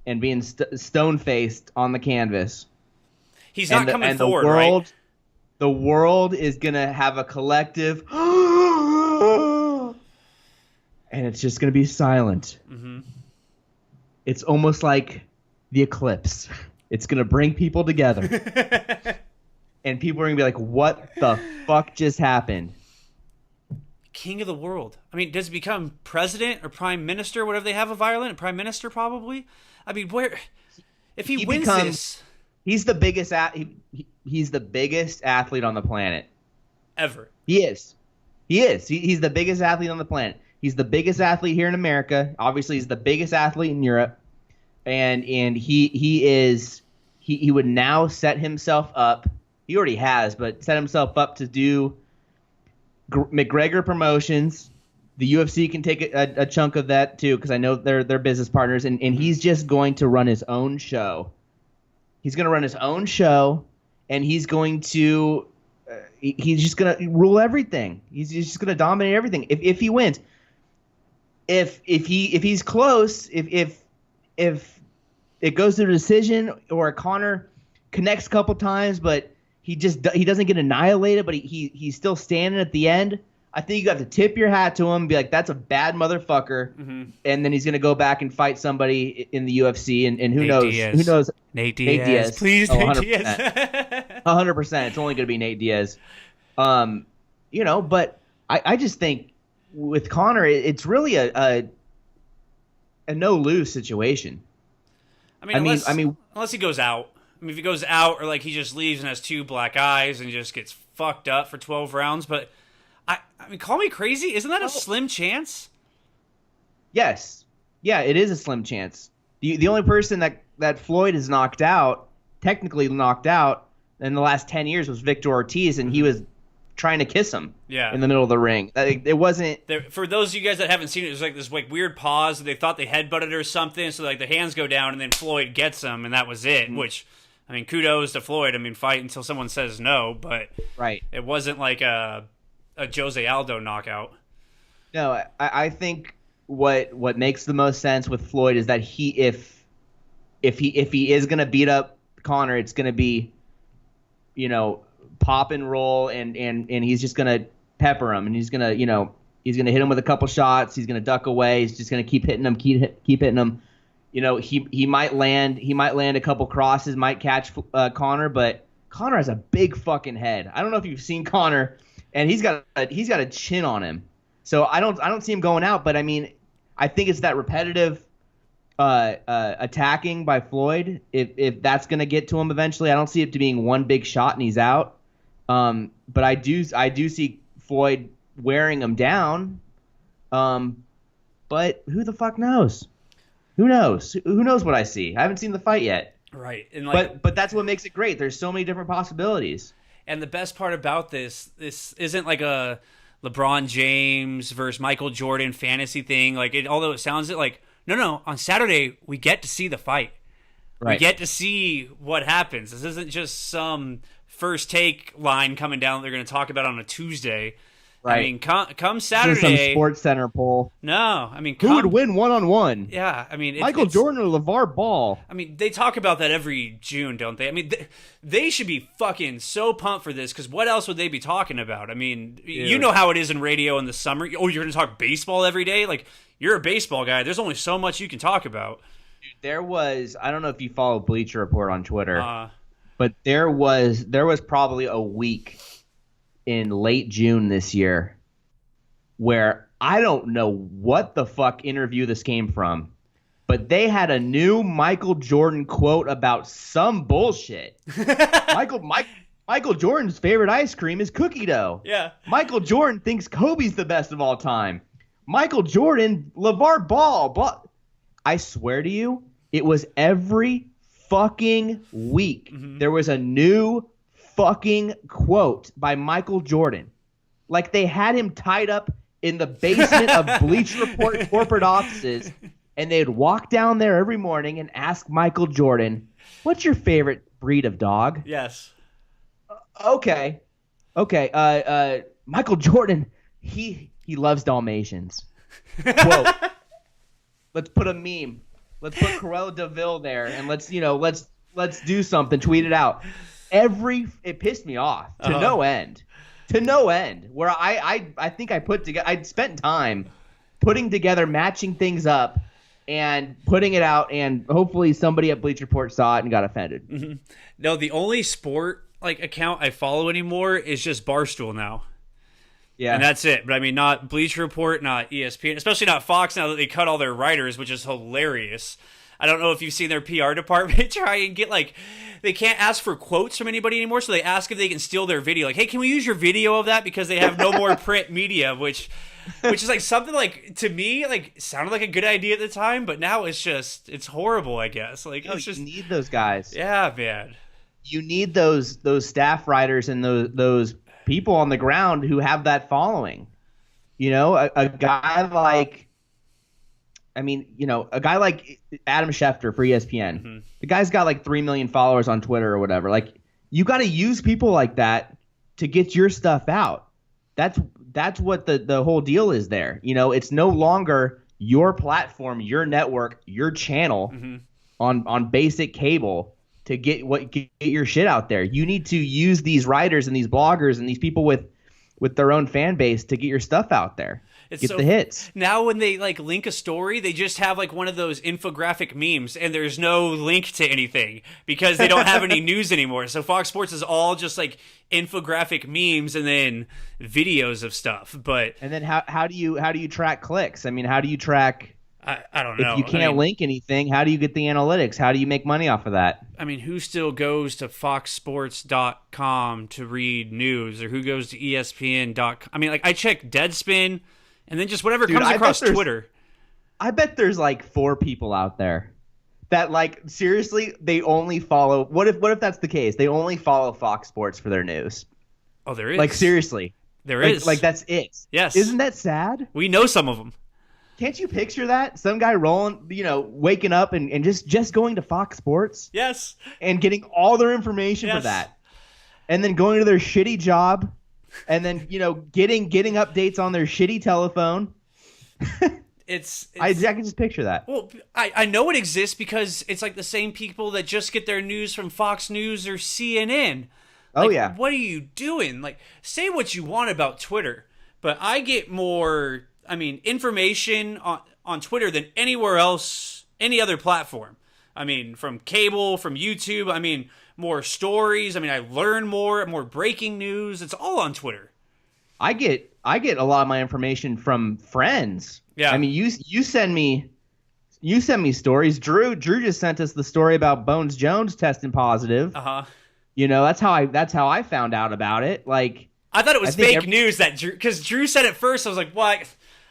and being stone faced on the canvas. He's not coming forward, the world, right? The world is going to have a collective, and it's just going to be silent. Mm-hmm. It's almost like the eclipse. It's going to bring people together. And people are going to be like, what the fuck just happened? King of the world. I mean, does he become president or prime minister, whatever they have of Ireland? Prime minister, probably? I mean, where... If he wins this... He's the biggest he's the biggest athlete on the planet. Ever. He is. He's the biggest athlete on the planet. He's the biggest athlete here in America. Obviously, he's the biggest athlete in Europe. And he would now set himself up. He already has, but set himself up to do McGregor promotions. The UFC can take a chunk of that too, because I know they're business partners. And he's just going to run his own show. He's going to run his own show, and he's going to he's just going to rule everything. He's just going to dominate everything. If he wins, if he's close, if it goes to a decision or Conor connects a couple times, but he doesn't get annihilated, but he's still standing at the end. I think you have to tip your hat to him and be like, that's a bad motherfucker. Mm-hmm. And then he's going to go back and fight somebody in the UFC. And who knows? Diaz. Who knows? Nate Diaz. Please, Nate Diaz. 100%. It's only going to be Nate Diaz. But I just think with Conor, it's really a no-lose situation. I mean, unless he goes out. I mean, if he goes out or like he just leaves and has two black eyes and just gets fucked up for 12 rounds, but I mean, call me crazy. Isn't that a slim chance? Yes. Yeah, it is a slim chance. The only person that Floyd has technically knocked out in the last 10 years was Victor Ortiz, and he was trying to kiss him in the middle of the ring. It wasn't... For those of you guys that haven't seen it, it was like this weird pause. They thought they headbutted or something, so like the hands go down, and then Floyd gets him, and that was it, which... I mean, kudos to Floyd. I mean, fight until someone says no, but it wasn't like a Jose Aldo knockout. No, I think what makes the most sense with Floyd is that if he is gonna beat up Conor, it's gonna be, pop and roll, and he's just gonna pepper him, and he's gonna hit him with a couple shots. He's gonna duck away. He's just gonna keep hitting him, keep hitting him. He might land a couple crosses, might catch Conor, but Conor has a big fucking head. I don't know if you've seen Conor, and he's got a chin on him. So I don't see him going out, but I mean, I think it's that repetitive attacking by Floyd. If that's gonna get to him eventually, I don't see it to being one big shot and he's out. But I do see Floyd wearing him down. But who the fuck knows? Who knows? Who knows what I see? I haven't seen the fight yet. Right. And but that's what makes it great. There's so many different possibilities. And the best part about this isn't like a LeBron James versus Michael Jordan fantasy thing. Although it sounds like, no, on Saturday we get to see the fight. Right. We get to see what happens. This isn't just some first take line coming down that they're going to talk about on a Tuesday. Right. I mean, come Saturday. Some Sports Center poll. No, I mean, who would win one-on-one? Yeah, I mean, Michael Jordan or LeVar Ball. I mean, they talk about that every June, don't they? I mean, they should be fucking so pumped for this, because what else would they be talking about? I mean, you know how it is in radio in the summer. Oh, you're going to talk baseball every day? Like, you're a baseball guy. There's only so much you can talk about. Dude, there was, I don't know if you follow Bleacher Report on Twitter, but there was probably a week in late June this year where I don't know what the fuck interview this came from, but they had a new Michael Jordan quote about some bullshit. Michael Jordan's favorite ice cream is cookie dough. Yeah. Michael Jordan thinks Kobe's the best of all time. Michael Jordan, LeVar Ball. I swear to you, it was every fucking week. Mm-hmm. There was a new fucking quote by Michael Jordan. Like they had him tied up in the basement of Bleacher Report corporate offices, and they'd walk down there every morning and ask Michael Jordan, "What's your favorite breed of dog?" Yes. Okay. Michael Jordan, he he loves Dalmatians. Quote. Let's put a meme. Let's put Cruella de Vil there, and let's do something. Tweet it out. It pissed me off to no end. To no end. Where I think I spent time putting together, matching things up, and putting it out, and hopefully somebody at Bleacher Report saw it and got offended. Mm-hmm. No, the only sport account I follow anymore is just Barstool now. Yeah. And that's it. But I mean, not Bleacher Report, not ESPN, especially not Fox now that they cut all their writers, which is hilarious. I don't know if you've seen their PR department try and get they can't ask for quotes from anybody anymore, so they ask if they can steal their video. Hey, can we use your video of that because they have no more print media, which is something to me sounded like a good idea at the time, but now it's horrible, I guess. It's just you need those guys. Yeah, man. You need those staff writers and those people on the ground who have that following. A guy like Adam Schefter for ESPN. Mm-hmm. The guy's got 3 million followers on Twitter or whatever. You got to use people like that to get your stuff out. That's what the whole deal is there. It's no longer your platform, your network, your channel mm-hmm. on basic cable to get your shit out there. You need to use these writers and these bloggers and these people with their own fan base to get your stuff out there. Get the hits. Now when they link a story, they just have one of those infographic memes, and there's no link to anything because they don't have any news anymore. So Fox Sports is all just infographic memes and then videos of stuff. And then how do you track clicks? I mean, how do you track? I don't know. If you can't link anything, how do you get the analytics? How do you make money off of that? I mean, who still goes to foxsports.com to read news, or who goes to ESPN.com? I mean, I check Deadspin and then just whatever comes across Twitter. I bet there's 4 people out there that seriously, they only follow. What if that's the case? They only follow Fox Sports for their news. Oh, there is. Seriously. There is. That's it. Yes. Isn't that sad? We know some of them. Can't you picture that? Some guy waking up and just going to Fox Sports? Yes. And getting all their information for that. And then going to their shitty job and then, getting updates on their shitty telephone. I can just picture that. Well, I know it exists because it's the same people that just get their news from Fox News or CNN. Oh, yeah. What are you doing? Say what you want about Twitter, but I get more... information on Twitter than anywhere else, any other platform. From cable, from YouTube. More stories. I learn more breaking news. It's all on Twitter. I get a lot of my information from friends. Yeah. You send me stories. Drew just sent us the story about Bones Jones testing positive. Uh-huh. That's how I found out about it. I thought it was fake news because Drew said it first. I was like, what?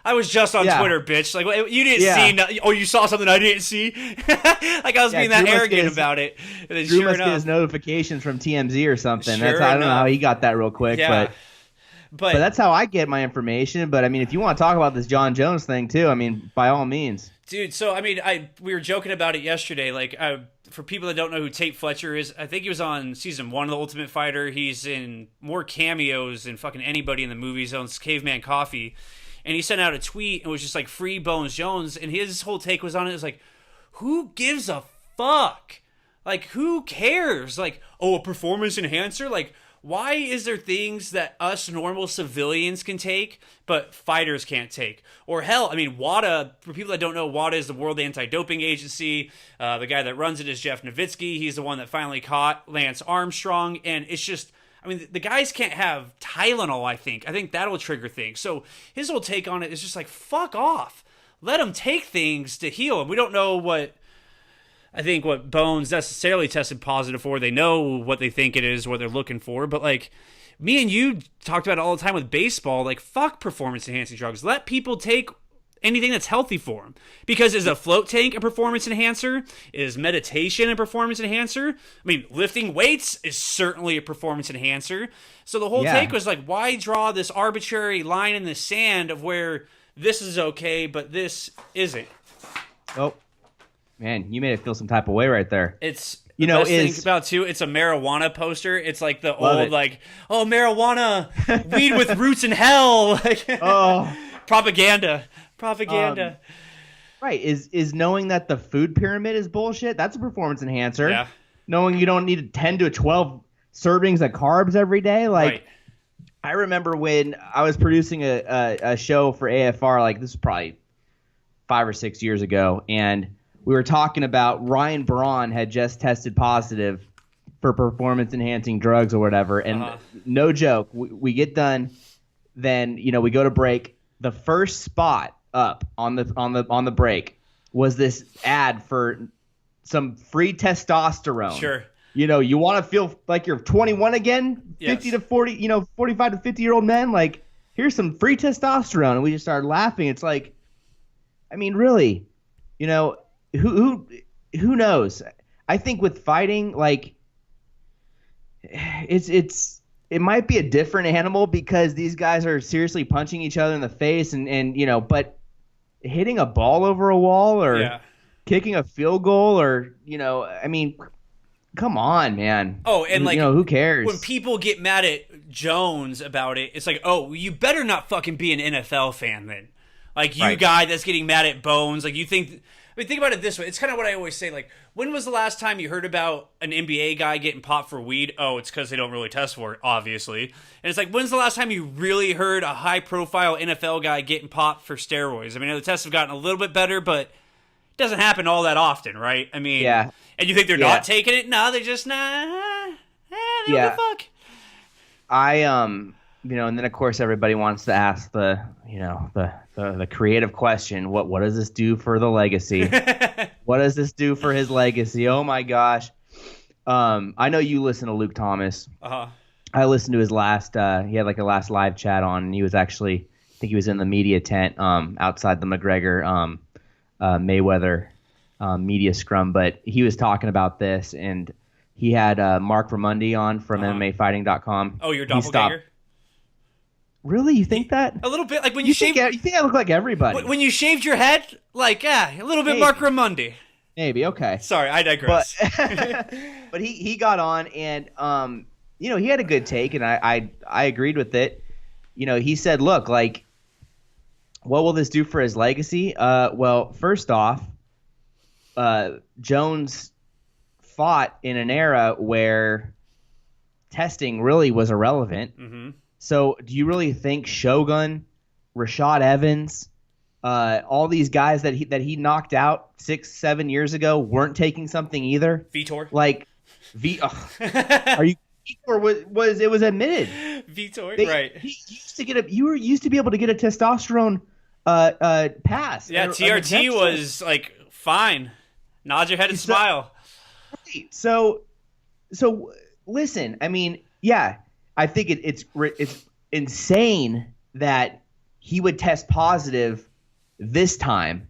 I was just on Twitter, bitch. You didn't see nothing. Oh, you saw something I didn't see? I was being that arrogant about it. And then Drew must get his notifications from TMZ or something. I don't know how he got that real quick. Yeah. But that's how I get my information. But, if you want to talk about this Jon Jones thing, too, by all means. Dude, so, we were joking about it yesterday. For people that don't know who Tate Fletcher is, I think he was on season 1 of The Ultimate Fighter. He's in more cameos than fucking anybody in the movies. He owns Caveman Coffee. And he sent out a tweet and was just free Bones Jones. And his whole take was on it. It was who gives a fuck? Who cares? A performance enhancer? Why is there things that us normal civilians can take, but fighters can't take? Or hell, WADA, for people that don't know, WADA is the World Anti-Doping Agency. The guy that runs it is Jeff Nowitzki. He's the one that finally caught Lance Armstrong. And it's just... the guys can't have Tylenol, I think. I think that'll trigger things. So his whole take on it is just fuck off. Let them take things to heal. And we don't know what Bones necessarily tested positive for. They know what they think it is, what they're looking for. But, me and you talked about it all the time with baseball. Fuck performance-enhancing drugs. Let people take anything that's healthy for them. Because is a float tank a performance enhancer? Is meditation a performance enhancer? Lifting weights is certainly a performance enhancer. So the whole take was why draw this arbitrary line in the sand of where this is okay, but this isn't? Oh, man, you made it feel some type of way right there. It's... best thing about too, it's a marijuana poster. It's the old marijuana, weed with roots in hell. Propaganda. Right. Is knowing that the food pyramid is bullshit. That's a performance enhancer. Yeah. Knowing you don't need 10 to 12 servings of carbs every day. Like, Right. I remember when I was producing a show for AFR, like this was probably 5 or 6 years ago, and we were talking about Ryan Braun had just tested positive for performance-enhancing drugs or whatever, and no joke, we get done, then we go to break. The first spot up on the break was this ad for some free testosterone. Sure. You want to feel like you're 21 again, Yes. 50 to 40, 45 to 50-year-old men. Like, here's some free testosterone, and we just started laughing. It's like, I mean, really, who knows? I think with fighting, like, it might be a different animal because these guys are seriously punching each other in the face, and but hitting a ball over a wall or kicking a field goal or I mean. Come on, man. Oh, and like, who cares? When people get mad at Jones about it, it's like, oh, you better not fucking be an NFL fan then. Like, you guy that's getting mad at Bones, like, you think... I mean, think about it this way. It's kind of what I always say. Like, when was the last time you heard about an NBA guy getting popped for weed? Oh, it's because they don't really test for it, obviously. And it's like, when's the last time you really heard a high-profile NFL guy getting popped for steroids? I mean, the tests have gotten a little bit better, but it doesn't happen all that often, right? I mean... Yeah. And you think they're not taking it? No, they're just not. They don't give a fuck. And then of course everybody wants to ask the creative question. What does this do for the legacy? What does this do for his legacy? Oh my gosh. I know you listen to Luke Thomas. I listened to his last. He had like a last live chat on, and he was actually, I think he was in the media tent outside the McGregor Mayweather. Media scrum, but he was talking about this, and he had Mark Ramundi on from MMAfighting.com. Oh, your doppelganger? Really? You think that? A little bit. Like when you shave... You think I look like everybody? When you shaved your head? Like, a little bit. Maybe. Mark Ramundi. Maybe, okay. Sorry, I digress. But he got on, and he had a good take, and I agreed with it. He said, look, like, what will this do for his legacy? Well, first off, Jones fought in an era where testing really was irrelevant. Mm-hmm. So do you really think Shogun, Rashad Evans, all these guys that he knocked out 6-7 years ago weren't taking something either? Vitor. Like, are you? Or was it was admitted? Vitor, right? You used to be able to get a testosterone pass. Yeah, TRT was like fine. Nod your head and smile. Right. So listen. I mean, yeah, I think it's insane that he would test positive this time.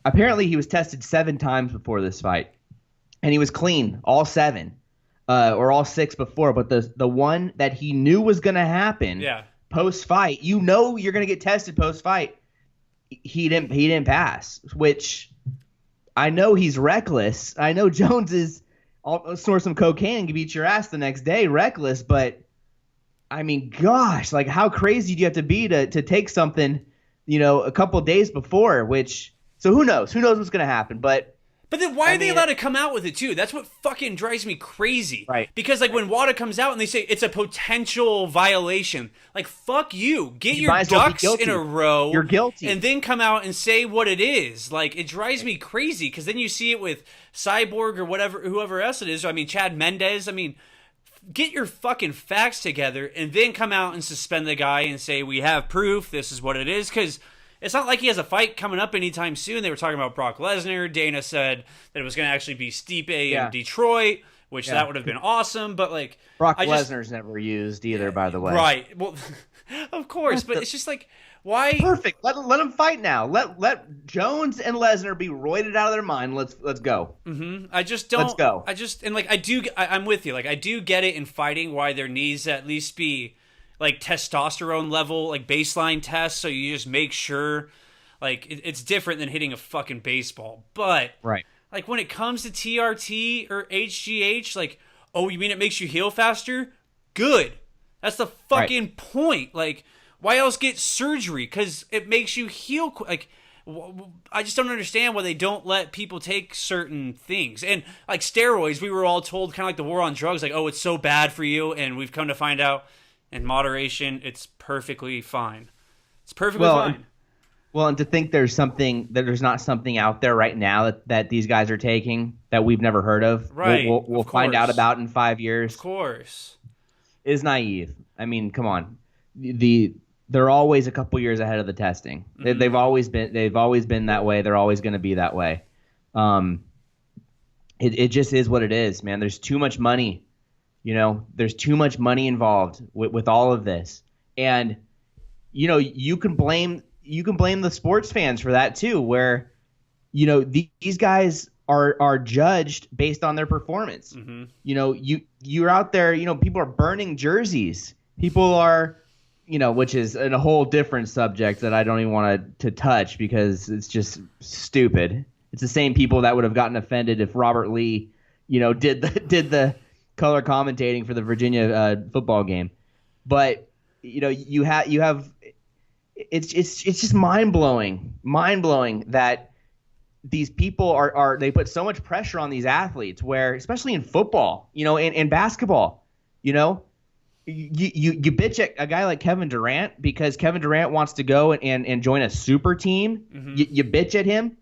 Apparently, he was tested 7 times before this fight, and he was clean all 7, or all 6 before. But the one that he knew was going to happen, post fight, you're going to get tested post fight. He didn't pass, which. I know he's reckless. I know Jones is snort some cocaine and beat your ass the next day, reckless. But I mean, gosh, like how crazy do you have to be to take something, a couple of days before? So who knows? Who knows what's gonna happen? But then why are they allowed to come out with it too? That's what fucking drives me crazy. Right. Because like when WADA comes out and they say it's a potential violation, like fuck you. Get your ducks in a row. You're guilty. And then come out and say what it is. Like it drives me crazy because then you see it with Cyborg or whoever else it is. I mean, Chad Mendez. I mean, get your fucking facts together and then come out and suspend the guy and say we have proof. This is what it is. Because it's not like he has a fight coming up anytime soon. They were talking about Brock Lesnar. Dana said that it was going to actually be Stipe in Detroit, which that would have been awesome. But like Brock Lesnar's never used either, by the way. Right. Well, of course. But it's just like, why? Perfect. Let them fight now. Let Jones and Lesnar be roided out of their mind. Let's go. Mm-hmm. I just don't. Let's go. I'm with you. Like I do get it in fighting why there needs to at least be like testosterone level, like baseline tests, so you just make sure, like it's different than hitting a fucking baseball. But like when it comes to TRT or HGH, like, oh, you mean it makes you heal faster? Good. That's the fucking point. Like, Why else get surgery? Because it makes you heal. Like, I just don't understand why they don't let people take certain things. And like steroids, we were all told kind of like the war on drugs, like, oh, it's so bad for you. And we've come to find out in moderation, it's perfectly fine. It's perfectly fine. Well, and to think there's not something out there right now that these guys are taking that we've never heard of. Right. We'll find out about in 5 years. Of course. Is naive. I mean, come on. They're always a couple years ahead of the testing. Mm-hmm. They've always been that way. They're always going to be that way. It just is what it is, man. There's too much money. There's too much money involved with all of this. And you can blame the sports fans for that too, where these guys are judged based on their performance. Mm-hmm. You're out there, people are burning jerseys. People are, which is a whole different subject that I don't even want to touch because it's just stupid. It's the same people that would have gotten offended if Robert Lee, did the color commentating for the Virginia football game. But you have it's just mind blowing that these people are they put so much pressure on these athletes, where especially in football, and basketball, you bitch at a guy like Kevin Durant because Kevin Durant wants to go and join a super team. Mm-hmm. You bitch at him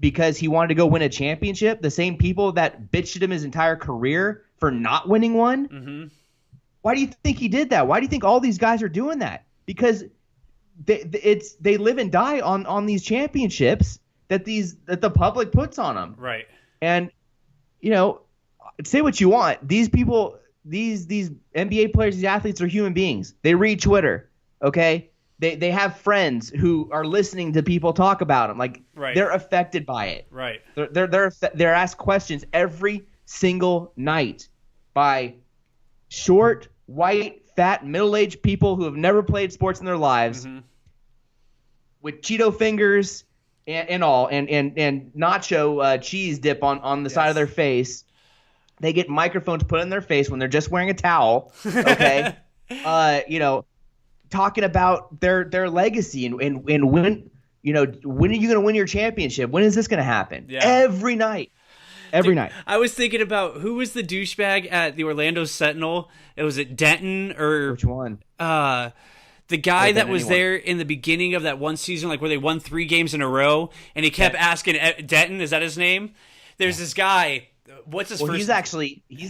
because he wanted to go win a championship. The same people that bitched at him his entire career for not winning one. Mm-hmm. Why do you think he did that? Why do you think all these guys are doing that? Because they live and die on these championships that the public puts on them. Right. And say what you want. These people, these NBA players, these athletes are human beings. They read Twitter. Okay. They have friends who are listening to people talk about them. Like, right. They're affected by it. Right. They're asked questions every single night by short, white, fat, middle-aged people who have never played sports in their lives, mm-hmm. with Cheeto fingers and all, and nacho cheese dip on the side of their face. They get microphones put in their face when they're just wearing a towel. Okay. Talking about their legacy and when when are you going to win your championship? When is this going to happen? Yeah. Every night. I was thinking about who was the douchebag at the Orlando Sentinel. Was it Denton or which one? The guy that was there in the beginning of that one season, like where they won 3 games in a row, and he kept asking Denton. Is that his name? There's this guy. What's his first? He's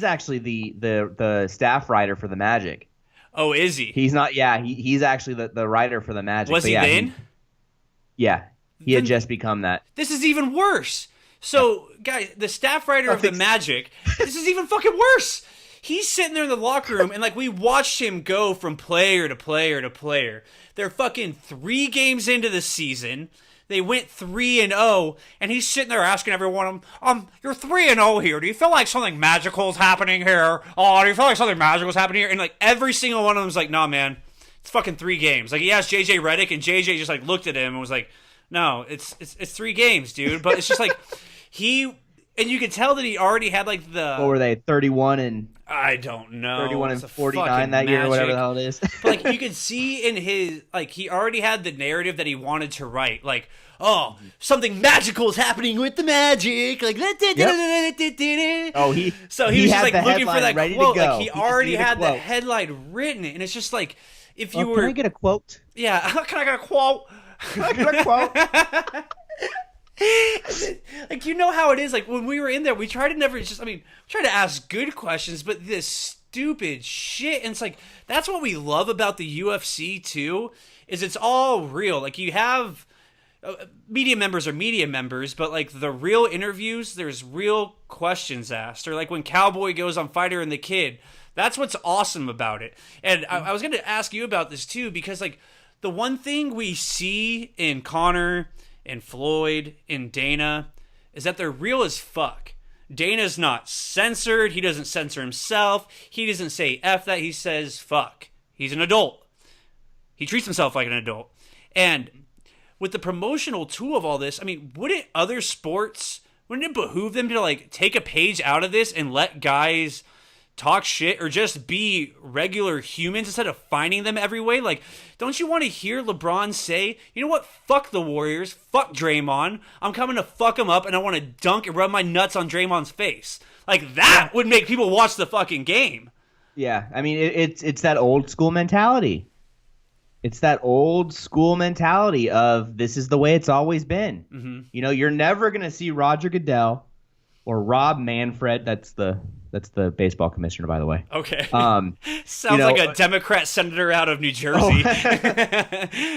actually the staff writer for the Magic. Oh, is he? He's not. Yeah, he's actually the writer for the Magic. Was he then? He had just become that. This is even worse. So, guys, the staff writer of the Magic, this is even fucking worse. He's sitting there in the locker room, and, like, we watched him go from player to player to player. They're fucking 3 games into the season. They went 3-0, and he's sitting there asking everyone, you're 3-0 here. Do you feel like something magical is happening here? Oh, do you feel like something magical is happening here? And, like, every single one of them is like, nah, man, it's fucking 3 games. Like, he asked JJ Redick, and JJ just, like, looked at him and was like, no, it's 3 games, dude. But it's just like and you could tell that he already had like the. What were they? 31 and. I don't know. 31 and 49 that year, or whatever the hell it is. But like you could see in his he already had the narrative that he wanted to write. Like, oh, something magical is happening with the Magic. Like, oh, he. So he was just like looking for that ready quote. To go. Like he already had the headline written, and it's just like if you were. Can I get a quote? Yeah, can I get a quote? Like, you know how it is. Like, when we were in there, we try to try to ask good questions, but this stupid shit. And it's like, that's what we love about the UFC too, is it's all real. Like, you have media members are media members, but like the real interviews, there's real questions asked. Or like when Cowboy goes on Fighter and the Kid, that's what's awesome about it. And I was going to ask you about this too, because like the one thing we see in Conor and Floyd and Dana is that they're real as fuck. Dana's not censored. He doesn't censor himself. He doesn't say F that. He says fuck. He's an adult. He treats himself like an adult. And with the promotional tool of all this, I mean, wouldn't it behoove them to like take a page out of this and let guys talk shit or just be regular humans instead of finding them every way? Like, don't you want to hear LeBron say, you know what, fuck the Warriors, fuck Draymond, I'm coming to fuck him up and I want to dunk and rub my nuts on Draymond's face? Like, that would make people watch the fucking game. Yeah, I mean, it's that old school mentality. It's that old school mentality of this is the way it's always been. Mm-hmm. You know, you're never going to see Roger Goodell or Rob Manfred. That's the baseball commissioner, by the way. Okay. Sounds like a Democrat senator out of New Jersey.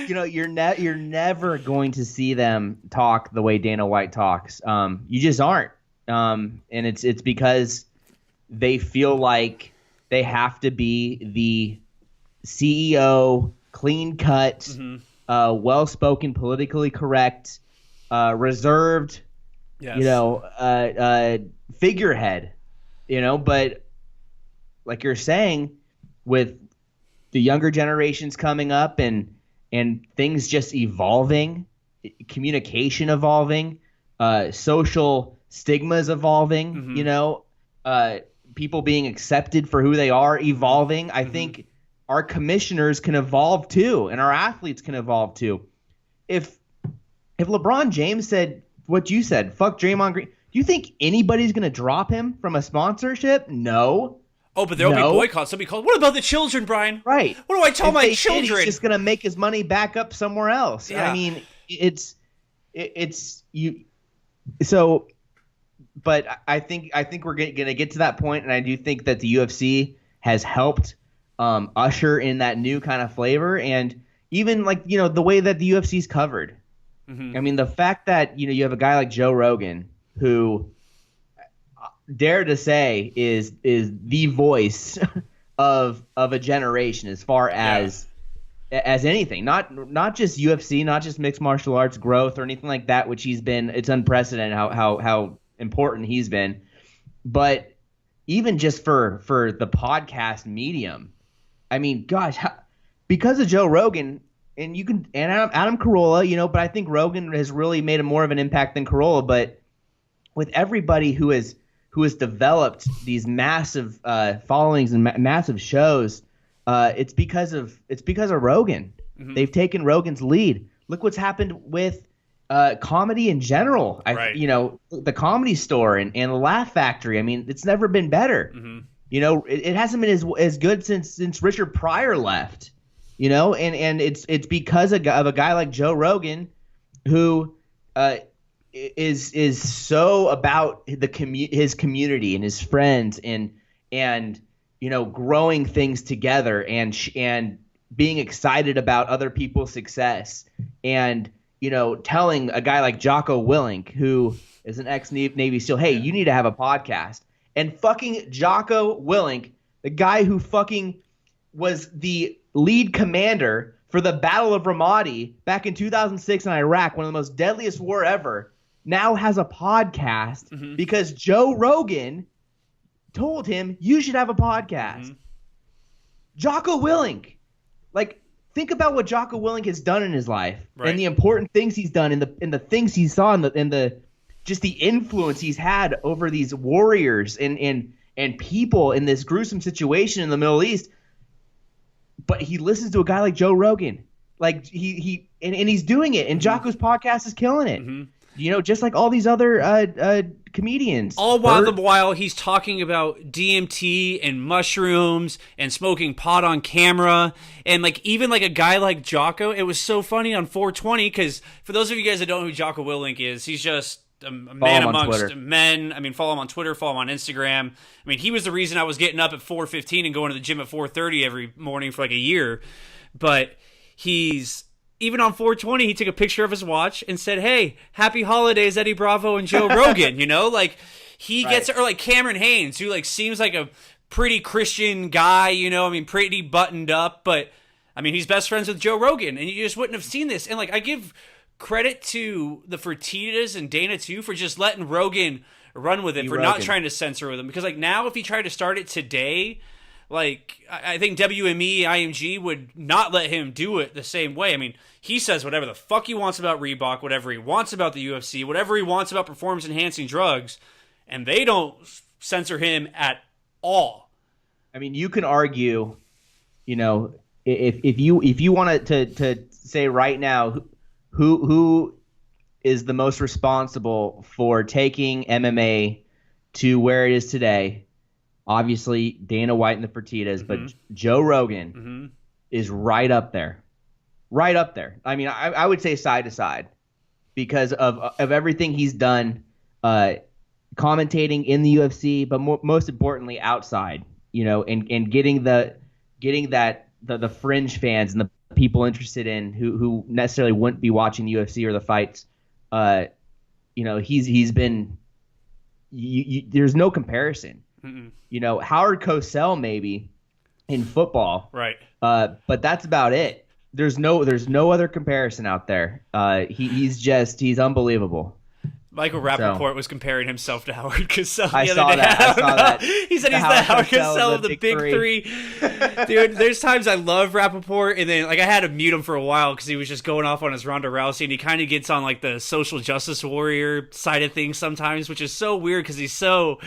You know, you're never going to see them talk the way Dana White talks. You just aren't. And it's because they feel like they have to be the CEO, clean cut, mm-hmm. Well-spoken, politically correct, reserved, yes. Figurehead, but like you're saying, with the younger generations coming up and things just evolving, communication evolving, social stigmas evolving, mm-hmm. People being accepted for who they are evolving. I mm-hmm. think our commissioners can evolve too, and our athletes can evolve too. If LeBron James said what you said, fuck Draymond Green, do you think anybody's going to drop him from a sponsorship? No. Oh, but there'll be boycotts. There'll be called, what about the children, Brian? Right. What do I tell my children? He's just going to make his money back up somewhere else. Yeah. I mean, it's you. So, but I think we're going to get to that point, and I do think that the UFC has helped usher in that new kind of flavor, and even the way that the UFC's covered. Mm-hmm. I mean, the fact that you have a guy like Joe Rogan who, dare to say, is the voice of a generation as far as anything, not just UFC, not just mixed martial arts growth or anything like that, which he's been. It's unprecedented how important he's been, but even just for the podcast medium. I mean, gosh, because of Joe Rogan, and Adam Carolla, but I think Rogan has really made more of an impact than Carolla. But with everybody who has developed these massive followings and massive shows, it's because of Rogan. Mm-hmm. They've taken Rogan's lead. Look what's happened with comedy in general. Right. The Comedy Store and the Laugh Factory. I mean, it's never been better. Mm-hmm. It hasn't been as good since Richard Pryor left. And it's because of a guy like Joe Rogan, who is so about his community and his friends and growing things together and being excited about other people's success and telling a guy like Jocko Willink, who is an ex-Navy SEAL, hey, you need to have a podcast. And fucking Jocko Willink, the guy who fucking was the lead commander for the Battle of Ramadi back in 2006 in Iraq, one of the most deadliest war ever, now has a podcast mm-hmm. because Joe Rogan told him you should have a podcast. Mm-hmm. Jocko Willink, think about what Jocko Willink has done in his life, right, and the important things he's done and the things he saw and the just the influence he's had over these warriors and people in this gruesome situation in the Middle East. But he listens to a guy like Joe Rogan, he's doing it, and mm-hmm. Jocko's podcast is killing it. Mm-hmm. Just like all these other comedians. All while he's talking about DMT and mushrooms and smoking pot on camera, and even a guy like Jocko. It was so funny on 420 because for those of you guys that don't know who Jocko Willink is, he's just a man amongst men. I mean, follow him on Twitter, follow him on Instagram. I mean, he was the reason I was getting up at 4:15 and going to the gym at 4:30 every morning for a year. But he's even on 420, he took a picture of his watch and said, "Hey, happy holidays, Eddie Bravo and Joe Rogan." He gets it, or Cameron Haynes, who seems like a pretty Christian guy. Pretty buttoned up, but I mean, he's best friends with Joe Rogan, and you just wouldn't have seen this. And I give credit to the Fertittas and Dana too for just letting Rogan run with it, not trying to censor with him. Because now, if he tried to start it today, I think WME, IMG would not let him do it the same way. I mean, he says whatever the fuck he wants about Reebok, whatever he wants about the UFC, whatever he wants about performance-enhancing drugs, and they don't censor him at all. I mean, you can argue, you know, if you want to say right now who is the most responsible for taking MMA to where it is today. Obviously, Dana White and the Fertittas, but Joe Rogan is right up there. Right up there. I mean, I would say side to side because of everything he's done, commentating in the UFC, but most importantly outside, you know, and getting the fringe fans and the people interested in who necessarily wouldn't be watching the UFC or the fights. You know, he's been there's no comparison. You know, Howard Cosell maybe in football, right? But that's about it. There's no other comparison out there. He's unbelievable. Michael Rappaport was comparing himself to Howard Cosell the I other saw day. that. I saw that. He said he's the Howard Cosell of the big three. Dude, there's times I love Rappaport, and then like I had to mute him for a while because he was just going off on his Ronda Rousey, and he kind of gets on like the social justice warrior side of things sometimes, which is so weird because he's so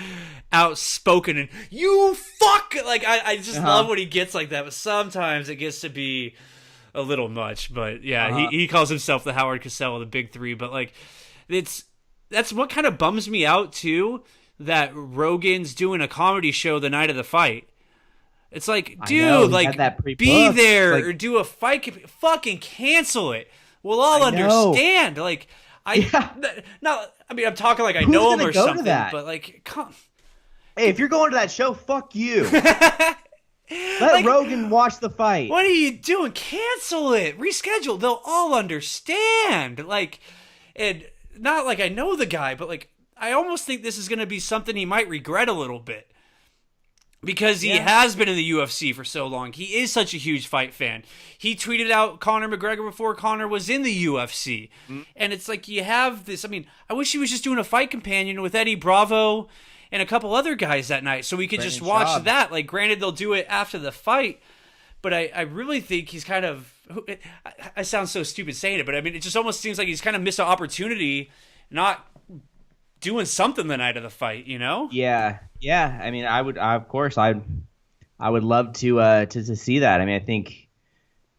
outspoken and you fuck. Like I just love when he gets like that, but sometimes it gets to be a little much. But yeah, he calls himself the Howard Cosell of the big three, but like that's what kind of bums me out too, that Rogan's doing a comedy show the night of the fight. It's like, dude, like be there or do a fight. Fucking cancel it. We'll all understand. Like no, I mean I'm talking like I know him or something, but like, come. Hey, if you're going to that show, fuck you. Let Rogan watch the fight. What are you doing? Cancel it. Reschedule. They'll all understand. Like, and. Not like I know the guy, but like I almost think this is going to be something he might regret a little bit because he has been in the UFC for so long. He is such a huge fight fan. He tweeted out Conor McGregor before Conor was in the UFC. And it's like you have this. I mean, I wish he was just doing a fight companion with Eddie Bravo and a couple other guys that night so we could just watch that. Like, granted, they'll do it after the fight, but I really think he's kind of. I sound so stupid saying it, but I mean, it just almost seems like he's kind of missed an opportunity not doing something the night of the fight, you know? Yeah. I mean, I would love to see that. I mean, I think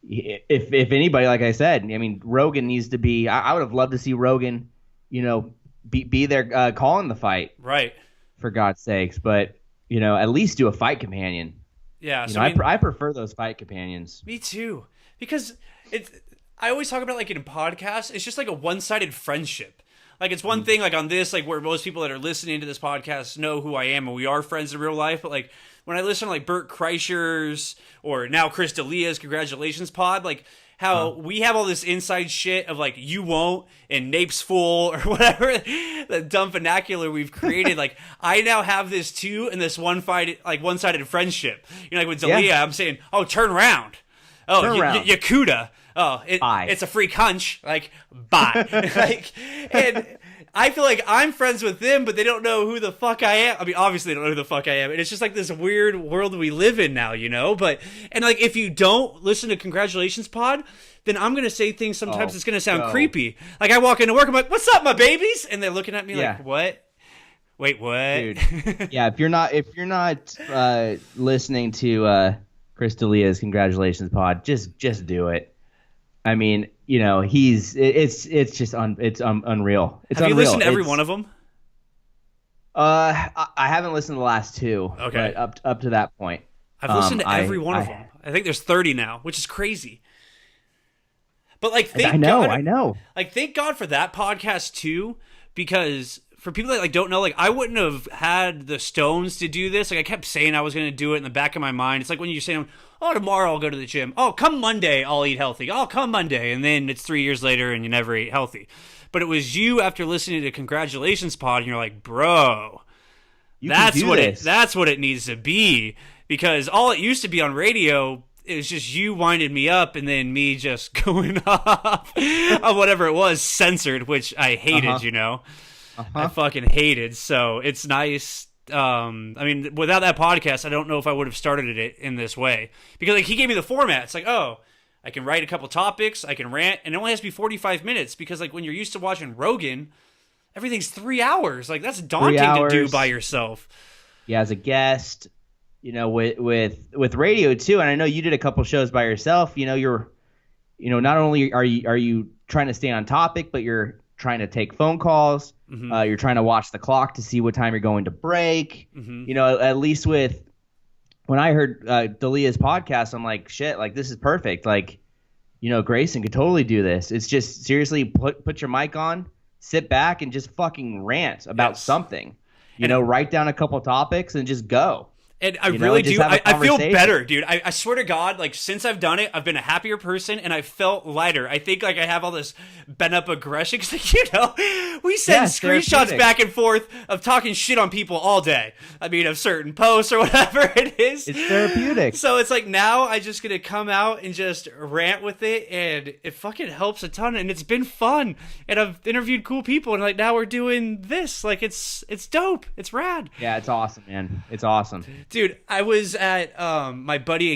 if anybody, like I said, I mean, Rogan needs to be. I would have loved to see Rogan, you know, be there calling the fight, right? For God's sakes, but you know, at least do a fight companion. Yeah, so I prefer those fight companions. Me too. Because I always talk about like in podcasts, it's just like a one-sided friendship. Like it's one thing like on this, like where most people that are listening to this podcast know who I am and we are friends in real life. But like when I listen to like Bert Kreischer's or now Chris D'Elia's Congratulations Pod, like how we have all this inside shit of like you won't and Nape's full or whatever the dumb vernacular we've created. Like I now have this too in this one-sided friendship. You know, like with D'Elia, I'm saying, oh, turn around. Oh, Yakuda. Oh, it's a free hunch. Like, bye. Like, and I feel like I'm friends with them, but they don't know who the fuck I am. I mean, obviously they don't know who the fuck I am. And it's just like this weird world we live in now, you know? But, and like, if you don't listen to Congratulations Pod, then I'm going to say things sometimes that's going to sound creepy. Like, I walk into work, I'm like, what's up, my babies? And they're looking at me like, what? Wait, what? Dude. Yeah, if you're not listening to Chris D'Elia's Congratulations Pod, just do it. I mean, you know, it's just unreal. It's Have you unreal. listened to every one of them? I haven't listened to the last two. Okay. But up to that point, I've listened to every one of them. I think there's 30 now, which is crazy. But like, I know. Like, thank God for that podcast too, because for people that like don't know, like I wouldn't have had the stones to do this. Like I kept saying I was going to do it in the back of my mind. It's like when you're saying, oh, tomorrow I'll go to the gym. Oh, come Monday I'll eat healthy. Oh, come Monday. And then it's 3 years later and you never ate healthy. But it was you after listening to Congratulations Pod and you're like, bro, that's what it needs to be. Because all it used to be on radio, it was just you winding me up and then me just going off on whatever it was, censored, which I hated, you know. I fucking hated. So it's nice. I mean, without that podcast, I don't know if I would have started it in this way. Because like he gave me the format. It's like, oh, I can write a couple topics, I can rant, and it only has to be 45 minutes. Because like when you're used to watching Rogan, everything's 3 hours. Like that's daunting to do by yourself. Yeah, as a guest. with radio too, and I know you did a couple shows by yourself. Not only are you trying to stay on topic, but you're trying to take phone calls. Mm-hmm. You're trying to watch the clock to see what time you're going to break. Mm-hmm. At least when I heard Dalia's podcast, I'm like, shit, like this is perfect. Like, Grayson could totally do this. It's just seriously put your mic on, sit back, and just fucking rant about something. Write down a couple topics and just go. And I really do. I feel better, dude. I swear to God, like since I've done it, I've been a happier person and I felt lighter. I think like I have all this bent up aggression because, we send screenshots back and forth of talking shit on people all day. I mean, of certain posts or whatever it is. It's therapeutic. So it's like now I just gonna come out and just rant with it, and it fucking helps a ton. And it's been fun. And I've interviewed cool people, and like now we're doing this. Like it's dope. It's rad. Yeah, it's awesome, man. It's awesome. Dude, I was at my buddy's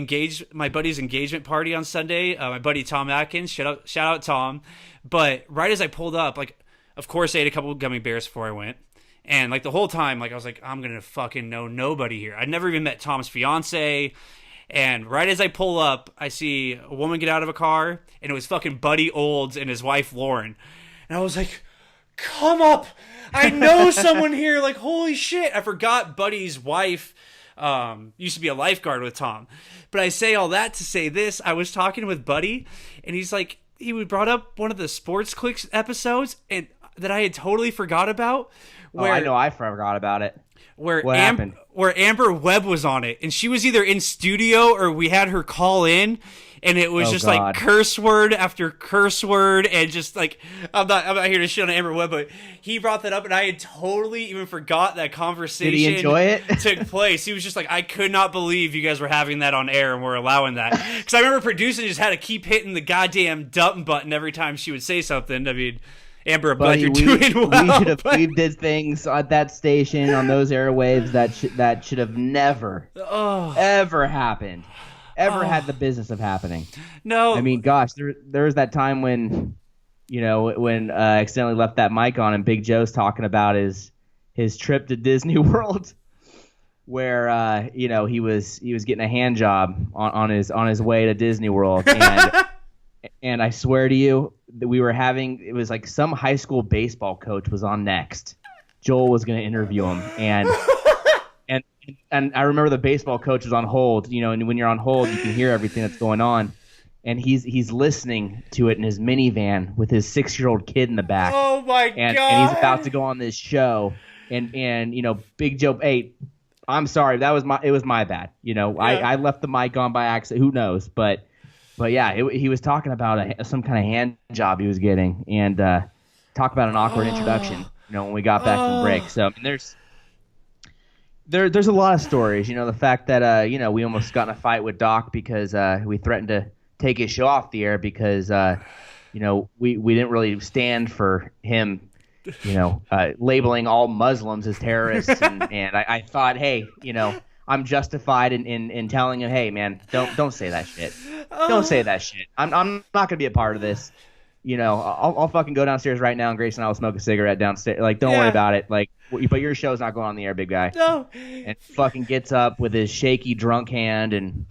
engagement party on Sunday. My buddy Tom Atkins, shout out Tom. But right as I pulled up, like, of course I ate a couple of gummy bears before I went, and like the whole time, like I was like, I'm gonna fucking know nobody here. I'd never even met Tom's fiance, and right as I pull up, I see a woman get out of a car, and it was fucking Buddy Olds and his wife Lauren, and I was like, come up, I know someone here. Like, holy shit, I forgot Buddy's wife used to be a lifeguard with Tom. But I say all that to say this. I was talking with Buddy, and he's like, he brought up one of the Sports Clique episodes and that I had totally forgot about. Where, I know I forgot about it. What happened? Where Amber Webb was on it, and she was either in studio or we had her call in, and it was like curse word after curse word, and just like I'm not here to shit on Amber Webb, but he brought that up, and I had totally even forgot that conversation. Did he enjoy it? Took place. He was just like, I could not believe you guys were having that on air and were allowing that, because I remember producing just had to keep hitting the goddamn dump button every time she would say something. I mean, Amber, buddy, you're doing well. We did things at that station on those airwaves that should have never, ever happened. Ever had the business of happening. No. I mean, gosh, there was that time when I accidentally left that mic on and Big Joe's talking about his trip to Disney World, where he was getting a hand job on his way to Disney World, and I swear to you that it was like some high school baseball coach was on next. Joel was going to interview him, and I remember the baseball coach was on hold, and when you're on hold, you can hear everything that's going on. And he's listening to it in his minivan with his 6-year-old kid in the back. Oh my God. And he's about to go on this show. And Big Joe, hey, I'm sorry, it was my bad. I left the mic on by accident. Who knows? But yeah, he was talking about some kind of hand job he was getting, and talk about an awkward introduction. When we got back from break. So I mean, there's a lot of stories. The fact that we almost got in a fight with Doc because we threatened to take his show off the air because we didn't really stand for him labeling all Muslims as terrorists, and I thought, hey, I'm justified in telling him, hey man, don't say that shit. Don't say that shit. I'm not gonna be a part of this. I'll fucking go downstairs right now, and Grayson and I will smoke a cigarette downstairs. Like, don't worry about it. Like, but your show's not going on the air, big guy. No. And fucking gets up with his shaky drunk hand and.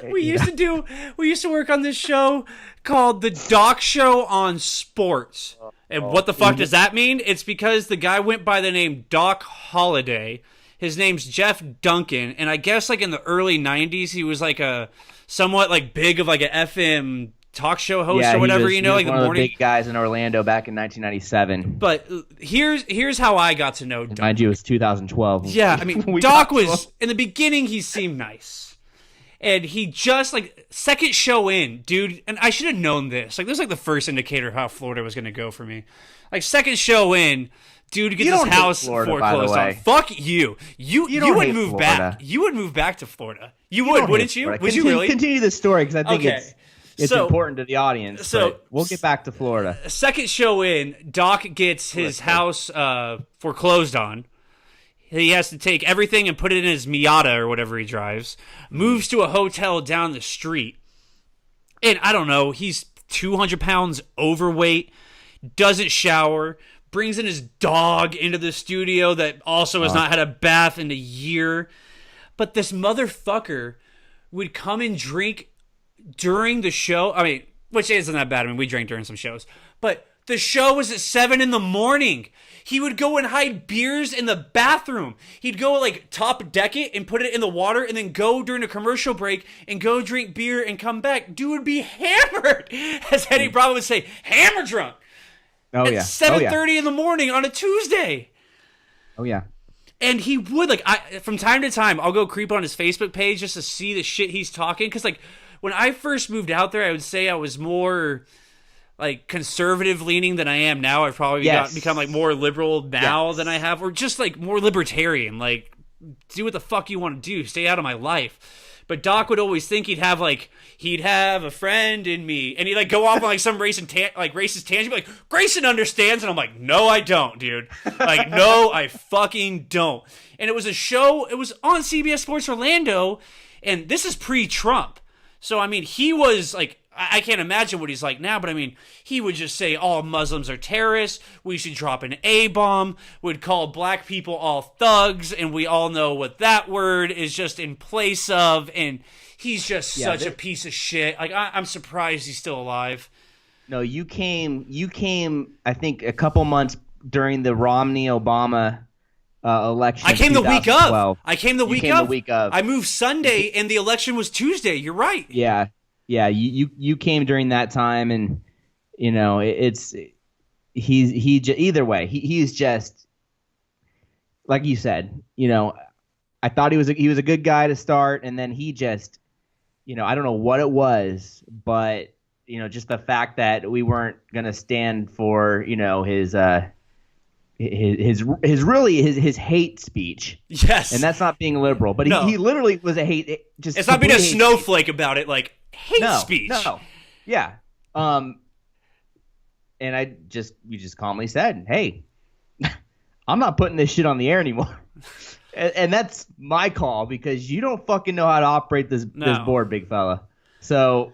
We used to work on this show called the Doc Show on Sports. And what the fuck does that mean? It's because the guy went by the name Doc Holliday. His name's Jeff Duncan, and I guess like in the early 90s he was like a somewhat like big of like a FM talk show host or whatever, he was like one the morning of the big guys in Orlando back in 1997. But here's how I got to know Doc. Mind you, it was 2012. Yeah, I mean, Doc was in the beginning he seemed nice. And he just, like, second show in, dude, and I should have known this. Like, this was, like, the first indicator of how Florida was going to go for me. Like, second show in, dude gets his house foreclosed on. Fuck you. You would move back. You would move back to Florida. You would, wouldn't you? Would you really? Continue the story, because I think it's important to the audience. So we'll get back to Florida. Second show in, Doc gets his house foreclosed on. He has to take everything and put it in his Miata or whatever he drives. Moves to a hotel down the street. And I don't know, he's 200 pounds overweight, doesn't shower, brings in his dog into the studio that also has not had a bath in a year. But this motherfucker would come and drink during the show. I mean, which isn't that bad. I mean, we drank during some shows. But the show was at 7 a.m. He would go and hide beers in the bathroom. He'd go like top deck it and put it in the water and then go during a commercial break and go drink beer and come back. Dude would be hammered. As Eddie Bravo would say, hammer drunk. Oh, at yeah. 7:30 in the morning on a Tuesday. Oh, yeah. And he would, like, from time to time, I'll go creep on his Facebook page just to see the shit he's talking. Because, like, when I first moved out there, I would say I was more, like, conservative leaning than I am now. I've probably become, like, more liberal now than I have. Or just, like, more libertarian. Like, do what the fuck you want to do. Stay out of my life. But Doc would always think he'd have a friend in me. And he'd, like, go off on, like, some racist tangent. Be like, Grayson understands. And I'm like, no, I don't, dude. Like, no, I fucking don't. And it was a show. It was on CBS Sports Orlando. And this is pre-Trump. So, I mean, he was, like, I can't imagine what he's like now, but I mean, he would just say all Muslims are terrorists, we should drop an A-bomb, would call black people all thugs, and we all know what that word is just in place of, and he's just such a piece of shit. Like, I'm surprised he's still alive. No, you came, I think, a couple months during the Romney-Obama election. I came the week of. The week of. I moved Sunday, and the election was Tuesday. You're right. Yeah. Yeah, you came during that time, and you know either way he's just like you said. You know, I thought he was a good guy to start, and then he just, you know, I don't know what it was, but you know, just the fact that we weren't gonna stand for, you know, his hate speech. Yes, and that's not being liberal, but he literally was a hate. Just it's not being a snowflake about it, like. Hate speech. No. Yeah. And you just calmly said, hey, I'm not putting this shit on the air anymore. and that's my call, because you don't fucking know how to operate this board, big fella. So,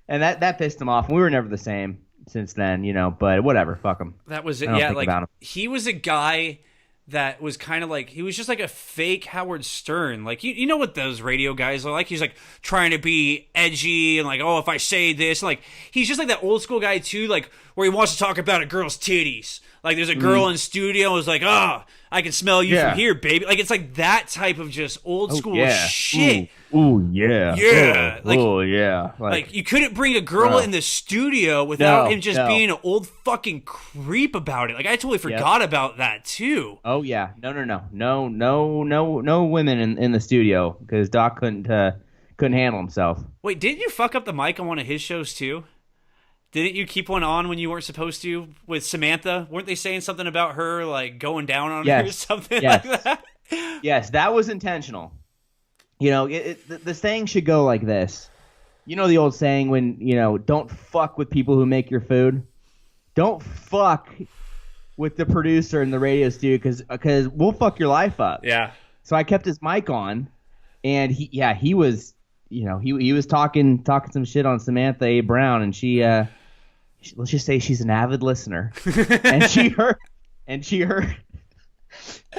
and that pissed him off. We were never the same since then, you know, but whatever. Fuck him. That was it. Yeah. Like, he was a guy that was kind of like, he was just like a fake Howard Stern. Like, you know what those radio guys are like? He's like trying to be edgy and like, oh, if I say this, like, he's just like that old school guy too, like where he wants to talk about a girl's titties. Like, there's a girl in studio who's like, oh, I can smell you from here, baby. Like, it's like that type of just old school shit. Ooh, yeah. Yeah. Yeah. Like, you couldn't bring a girl in the studio without him just being an old fucking creep about it. Like, I totally forgot about that, too. Oh, yeah. No women in the studio, because Doc couldn't handle himself. Wait, didn't you fuck up the mic on one of his shows, too? Didn't you keep one on when you weren't supposed to with Samantha? Weren't they saying something about her, like, going down on her or something like that? Yes, that was intentional. You know, the saying should go like this. You know the old saying when, you know, don't fuck with people who make your food? Don't fuck with the producer in the radio studio, because we'll fuck your life up. Yeah. So I kept his mic on, and he was, you know, he was talking some shit on Samantha A. Brown, and she let's just say she's an avid listener, and she heard.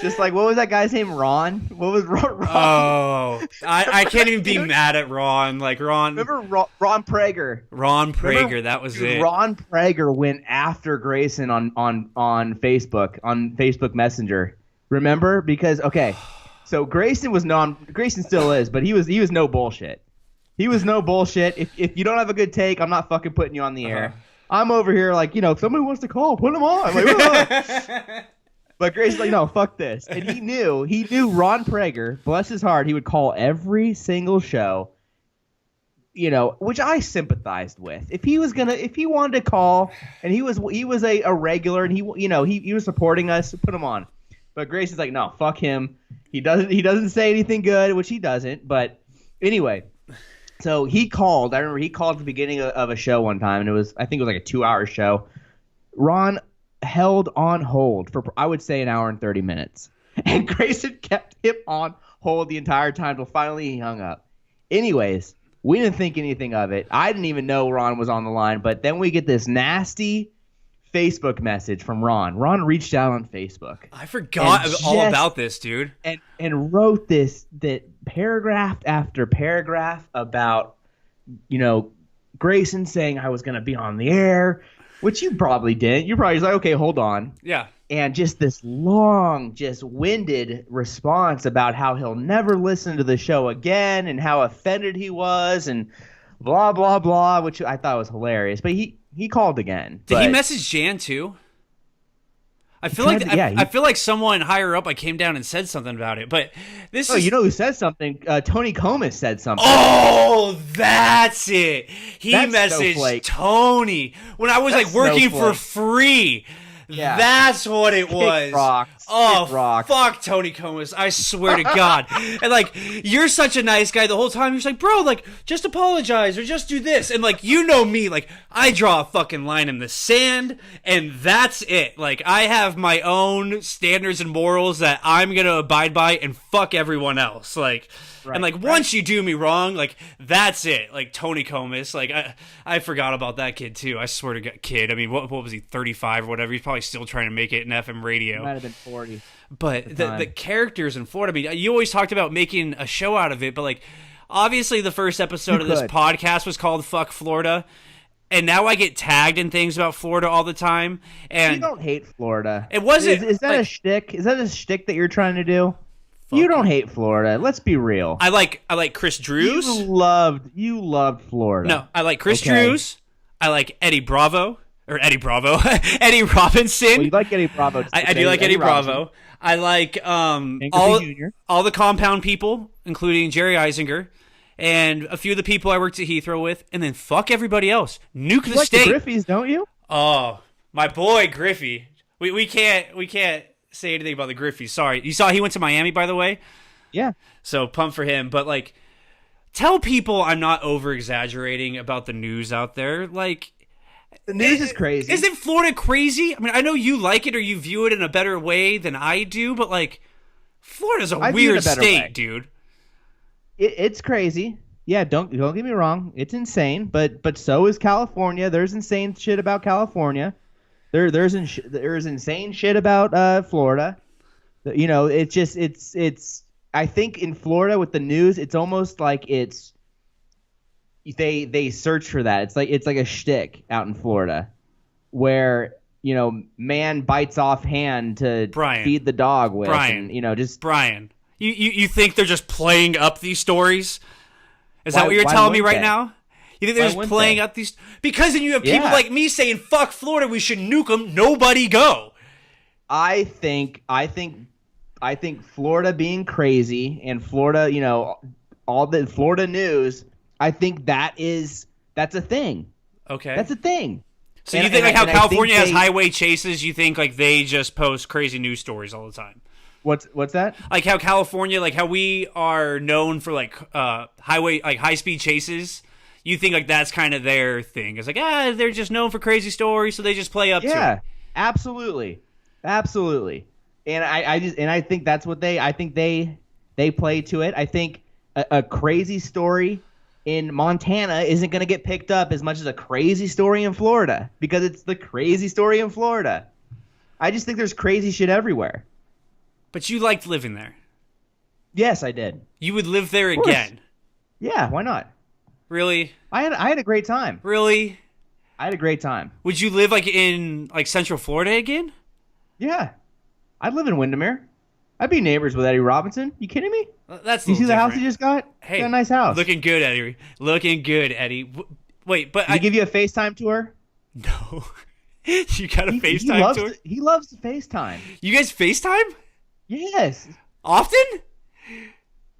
Just like, what was that guy's name? Ron? What was Ron? Oh, I can't even be mad at Ron. Like, Ron. Remember Ron Prager? Ron Prager, that was it. Ron Prager went after Grayson on Facebook Messenger. Remember? Because, okay, so Grayson still is, but he was no bullshit. He was no bullshit. If you don't have a good take, I'm not fucking putting you on the air. I'm over here like, you know, if somebody wants to call, put them on. I'm like, but Grayson's like, no, fuck this. And he knew Ron Prager, bless his heart, he would call every single show, you know, which I sympathized with. If he wanted to call, and he was a regular, and he was supporting us, put him on. But Grayson's like, no, fuck him. He doesn't say anything good, which he doesn't. But anyway, so he called. I remember he called at the beginning of a show one time, and I think it was like a 2-hour show. Ron held on hold for, I would say, an hour and 30 minutes. And Grayson kept him on hold the entire time till finally he hung up. Anyways, we didn't think anything of it. I didn't even know Ron was on the line. But then we get this nasty Facebook message from Ron. Ron reached out on Facebook. I forgot all about this, dude. And wrote that paragraph after paragraph about, Grayson saying I was going to be on the air, which you probably didn't. You probably was like, okay, hold on. Yeah. And just this long, just winded response about how he'll never listen to the show again and how offended he was and blah, blah, blah, which I thought was hilarious. But he called again. Did he message Jan too? I feel like someone higher up came down and said something about it. But you know who said something? Tony Comas said something. Oh, that's it. He messaged Tony when I was working for free. Yeah. That's what it was. Rocks. Fuck Tony Comas. I swear to God. And you're such a nice guy the whole time. You're just like, bro, just apologize or just do this. And you know me, I draw a fucking line in the sand and that's it. I have my own standards and morals that I'm going to abide by and fuck everyone else. Once you do me wrong, that's it. Tony Comas, I forgot about that kid too. I swear to God, kid. I mean, what was he, 35 or whatever? He's probably still trying to make it in FM radio. He might have been 40. But the characters in Florida, I mean, you always talked about making a show out of it, but obviously the first episode of this podcast was called Fuck Florida. And now I get tagged in things about Florida all the time. And you don't hate Florida. It wasn't. Is that a shtick? Is that a shtick that you're trying to do? You don't hate Florida. Let's be real. I like Chris Drews. You loved Florida. No, I like Chris Drews. I like Eddie Bravo. Eddie Robinson. Well, you like Eddie Bravo. I do like Eddie Bravo. I like all the compound people, including Jerry Eisinger, and a few of the people I worked at Heathrow with, and then fuck everybody else. Nuke the state. You like the Griffies, don't you? Oh, my boy Griffey. We can't say anything about the Griffies. Sorry. You saw he went to Miami, by the way? Yeah. So pumped for him. But tell people I'm not over exaggerating about the news out there. The news is crazy. Isn't Florida crazy? I mean, I know you like it or you view it in a better way than I do, but Florida's a weird state, dude. It's crazy. Yeah, don't get me wrong. It's insane, but so is California. There's insane shit about California. There's insane shit about Florida. It's I think in Florida with the news, it's almost like they search for that. It's like a shtick out in Florida where, man bites off hand to feed the dog with. Brian, and, Brian, you think they're just playing up these stories? Is that what you're telling me right now? You think they're just playing up these? Because then you have people like me saying, "Fuck Florida, we should nuke them." Nobody go. I think Florida being crazy and Florida, all the Florida news. I think that's a thing. Okay, that's a thing. So you think how California has highway chases? You think they just post crazy news stories all the time? What's that? Like how California, how we are known for highway high speed chases. You think that's kind of their thing? It's they're just known for crazy stories, so they just play up to it. Yeah, absolutely. And I think that's what I think they play to it. I think a crazy story in Montana isn't going to get picked up as much as a crazy story in Florida because it's the crazy story in Florida. I just think there's crazy shit everywhere. But you liked living there. Yes, I did. You would live there again. Yeah, why not? Really? I had a great time. Really? I had a great time. Would you live in Central Florida again? Yeah. I'd live in Windermere. I'd be neighbors with Eddie Robinson. You kidding me? That's you see the house he just got? Hey, got a nice house. Looking good, Eddie. Looking good, Eddie. Wait, but Did he give you a FaceTime tour? No. You got a FaceTime tour? He loves to FaceTime. You guys FaceTime? Yes. Often?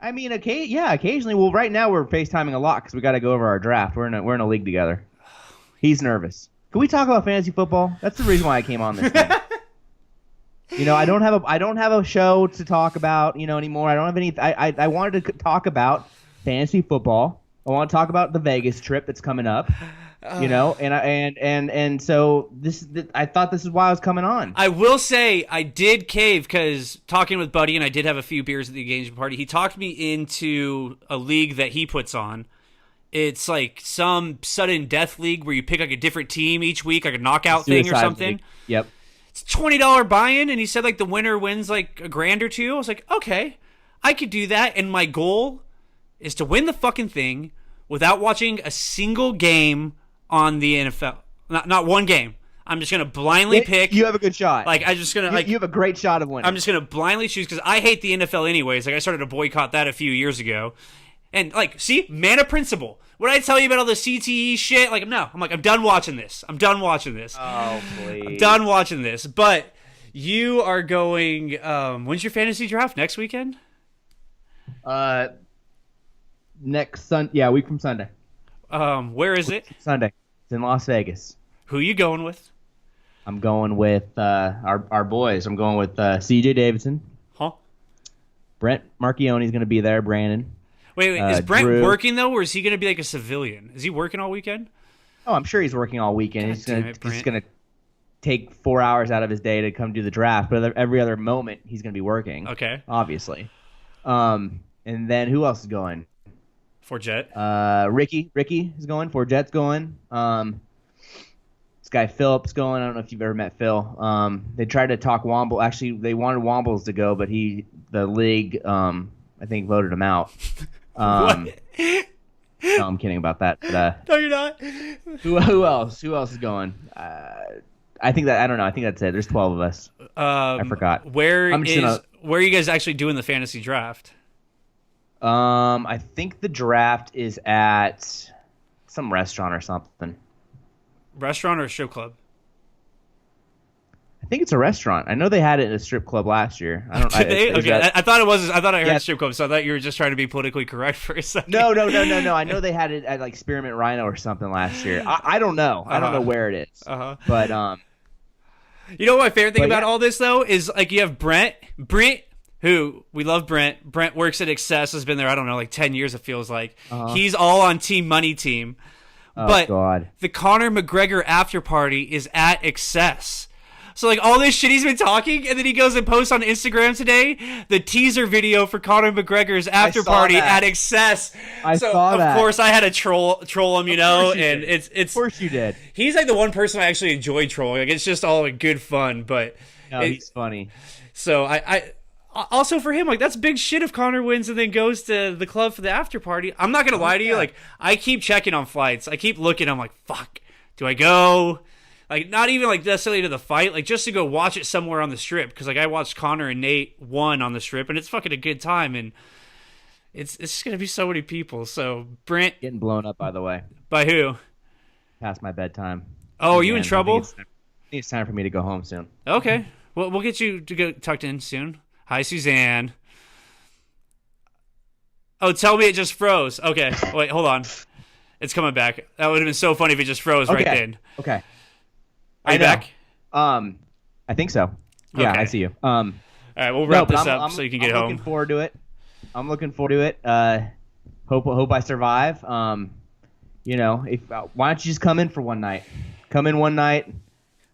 I mean, occasionally. Well, right now we're FaceTiming a lot because we got to go over our draft. We're in a league together. He's nervous. Can we talk about fantasy football? That's the reason why I came on this thing. I don't have a show to talk about, anymore. I don't have any. I wanted to talk about fantasy football. I want to talk about the Vegas trip that's coming up. And so I thought this is why I was coming on. I will say I did cave because talking with Buddy, and I did have a few beers at the engagement party. He talked me into a league that he puts on, it's like some sudden death league where you pick like a different team each week, like a knockout thing or something. League. Yep. It's $20 buy-in, and he said like the winner wins like a grand or two. I was like, okay, I could do that. And my goal is to win the fucking thing without watching a single game on the NFL. Not one game. I'm just gonna blindly pick. You have a good shot. Like I'm just gonna you have a great shot of winning. I'm just gonna blindly choose because I hate the NFL anyways. Like I started to boycott that a few years ago, and like see, man of principle. What did I tell you about all the CTE shit? Like no, I'm done watching this. I'm done watching this. Oh please. I'm done watching this. But you are going. When's your fantasy draft? Next weekend? Next Sunday. Yeah, a week from Sunday. Where is it? Sunday. It's in Las Vegas. Who you going with? I'm going with our boys. I'm going with C.J. Davidson. Huh? Brent Marchione's going to be there. Brandon. Wait. Is Brent Drew. working though, or is he going to be like a civilian? Is he working all weekend? Oh, I'm sure he's working all weekend. God He's damn going it, Brent. to take 4 hours out of his day to come do the draft. But every other moment, he's going to be working. Okay. Obviously. And then who else is going? For Jet. Ricky is going. Jet's going. This guy Phillips going. I don't know if you've ever met Phil. They tried to talk Womble. Actually, they wanted Wombles to go, but the league, I think, voted him out. What? No, I'm kidding about that. But, No, you're not. who else? Who else is going? I think I don't know. I think that's it. There's 12 of us. I forgot. Where are you guys actually doing the fantasy draft? I think the draft is at some restaurant or something. Restaurant or strip club? I think it's a restaurant. I know they had it in a strip club last year. I don't. Did they? Okay, I thought it was. I thought I heard Yeah. strip club, so I thought you were just trying to be politically correct for a second. No. I know they had it at like Spearmint Rhino or something last year. I don't know. I don't know where it is. But You know what my favorite thing But about yeah. all this though is like you have Brent, who we love. Brent works at Excess, has been there. I don't know, like 10 years. It feels like he's all on Team Money Team. oh But god, the Conor McGregor after party is at Excess. So like all this shit he's been talking, and then he goes and posts on Instagram today the teaser video for Conor McGregor's after saw party that. at Excess. I so saw of that. course I had to troll him, you know, course you and did. it's of course you did. he's like the one person I actually enjoy trolling. Like it's just all like good fun, but No, he's funny. so I also for him, like that's big shit if Conor wins and then goes to the club for the after party. I'm not gonna lie to you, yeah. like I keep checking on flights. I keep looking. I'm like, fuck, do I go? Like not even like necessarily to the fight, like just to go watch it somewhere on the strip. Because like I watched Conor and Nate won on the strip, and it's fucking a good time. And it's just gonna be so many people. So Brent, Getting blown up, by the way. by who? Past my bedtime. Oh, are you in Again, trouble? I think it's time for me to go home soon. Okay, well we'll get you to go tucked in soon. Hi, Suzanne. Oh, tell me it just froze. Okay, wait, hold on. It's coming back. That would have been so funny if it just froze right then. Okay. Are you know. back? I think so. Yeah, Okay. I see you. All right, we'll wrap but this up so you can get I'm home. looking forward to it. Hope I survive. You know, why don't you just come in for one night? Come in one night.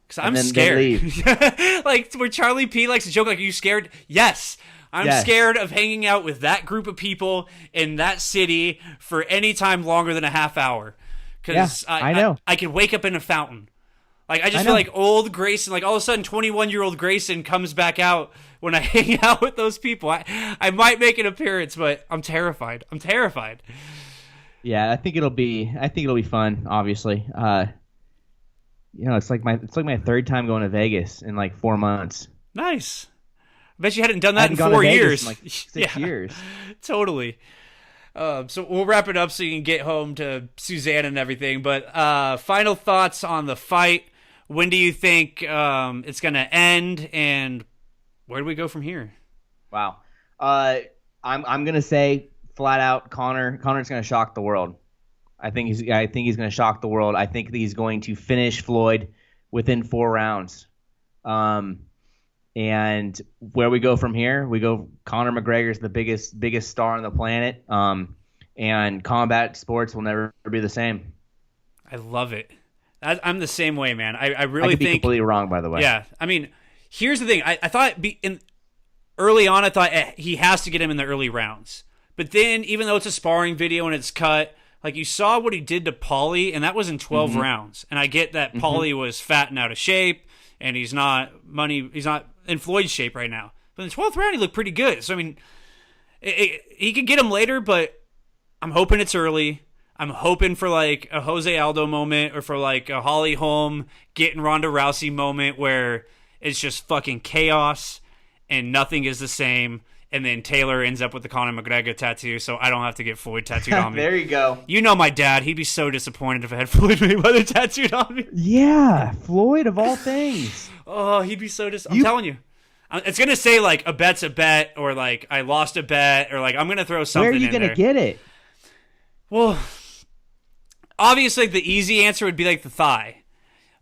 Because I'm then scared. leave. Like where Charlie P likes to joke, like, are you scared? Yes. I'm Yes. scared of hanging out with that group of people in that city for any time longer than a half hour. Because Yeah, I know. I could wake up in a fountain. Like I just I feel know. like old Grayson, like all of a sudden 21-year-old Grayson comes back out when I hang out with those people. I might make an appearance, but I'm terrified. Yeah, I think it'll be fun. Obviously, you know, it's like my third time going to Vegas in like 4 months. Nice. I bet you hadn't done I that in hadn't gone to 4 Vegas years. in like 6 Yeah. years. Totally. So we'll wrap it up so you can get home to Suzanne and everything. But final thoughts on the fight. When do you think it's going to end, and where do we go from here? Wow. I'm gonna say flat out, Connor's gonna shock the world. I think he's gonna shock the world. I think he's going to finish Floyd within 4 rounds. And where we go from here, we go. Conor McGregor's the biggest star on the planet. And combat sports will never be the same. I love it. I'm the same way, man. I I really could be think. completely wrong, by the way. Yeah, I mean, here's the thing. I thought early on, I thought he has to get him in the early rounds. But then, even though it's a sparring video and it's cut, like you saw what he did to Paulie, and that was in 12 rounds. And I get that Paulie was fat and out of shape, and he's not in Floyd's shape right now. But in the 12th round, he looked pretty good. So I mean, he could get him later, but I'm hoping it's early. I'm hoping for like a Jose Aldo moment, or for like a Holly Holm getting Ronda Rousey moment where it's just fucking chaos and nothing is the same. And then Taylor ends up with the Conor McGregor tattoo, so I don't have to get Floyd tattooed on me. There you go. You know my dad. He'd be so disappointed if I had Floyd Mayweather tattooed on me. Yeah, Floyd of all things. Oh, he'd be so I'm telling you. It's going to say like a bet's a bet, or like I lost a bet, or like I'm going to throw something in there. Where are you going to get it? Well, obviously the easy answer would be like the thigh.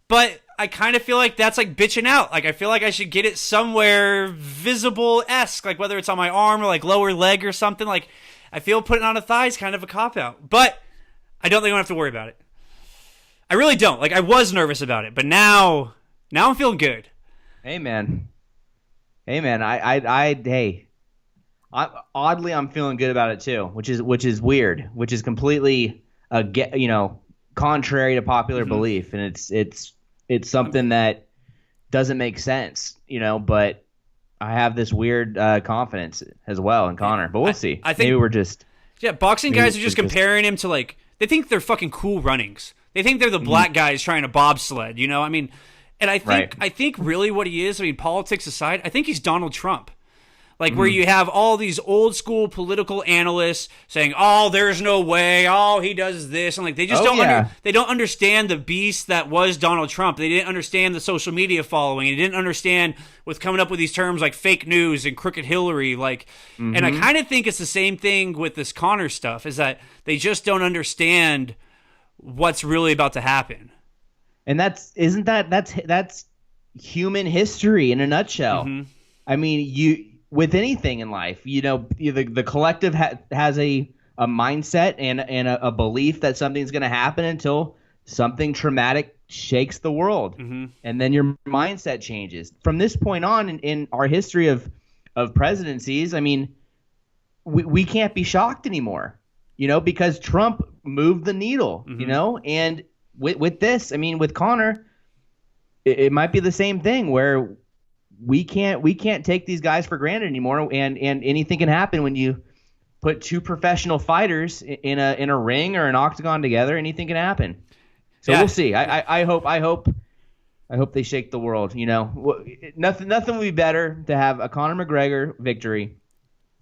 But I kind of feel like that's like bitching out. Like I feel like I should get it somewhere visible-esque, like whether it's on my arm or like lower leg or something. Like I feel putting on a thigh is kind of a cop-out. But I don't think I'm going to have to worry about it. I really don't. Like I was nervous about it, but now I'm feeling good. Hey man. Oddly I'm feeling good about it too, which is weird, which is completely contrary to popular belief, and it's something that doesn't make sense, but I have this weird confidence as well in Conor, but we'll see. I think maybe we're just boxing guys are just comparing him to like, they think they're fucking Cool Runnings. They think they're the black guys trying to bobsled, I mean, and I think really what he is, I mean, politics aside, I think he's Donald Trump. Like where you have all these old school political analysts saying, "Oh, there's no way. Oh, he does this," and like they just they don't understand the beast that was Donald Trump. They didn't understand the social media following. They didn't understand with coming up with these terms like fake news and crooked Hillary. Like, and I kind of think it's the same thing with this Conor stuff. Is that they just don't understand what's really about to happen. And that's human history in a nutshell. I mean, with anything in life, the collective has a mindset and a belief that something's going to happen until something traumatic shakes the world, and then your mindset changes. From this point on in our history of presidencies, I mean, we can't be shocked anymore, because Trump moved the needle, and with this, I mean, with Conor, it might be the same thing where we can't take these guys for granted anymore, and anything can happen when you put two professional fighters in a ring or an octagon together. Anything can happen. So we'll see. I hope they shake the world. Nothing would be better to have a Conor McGregor victory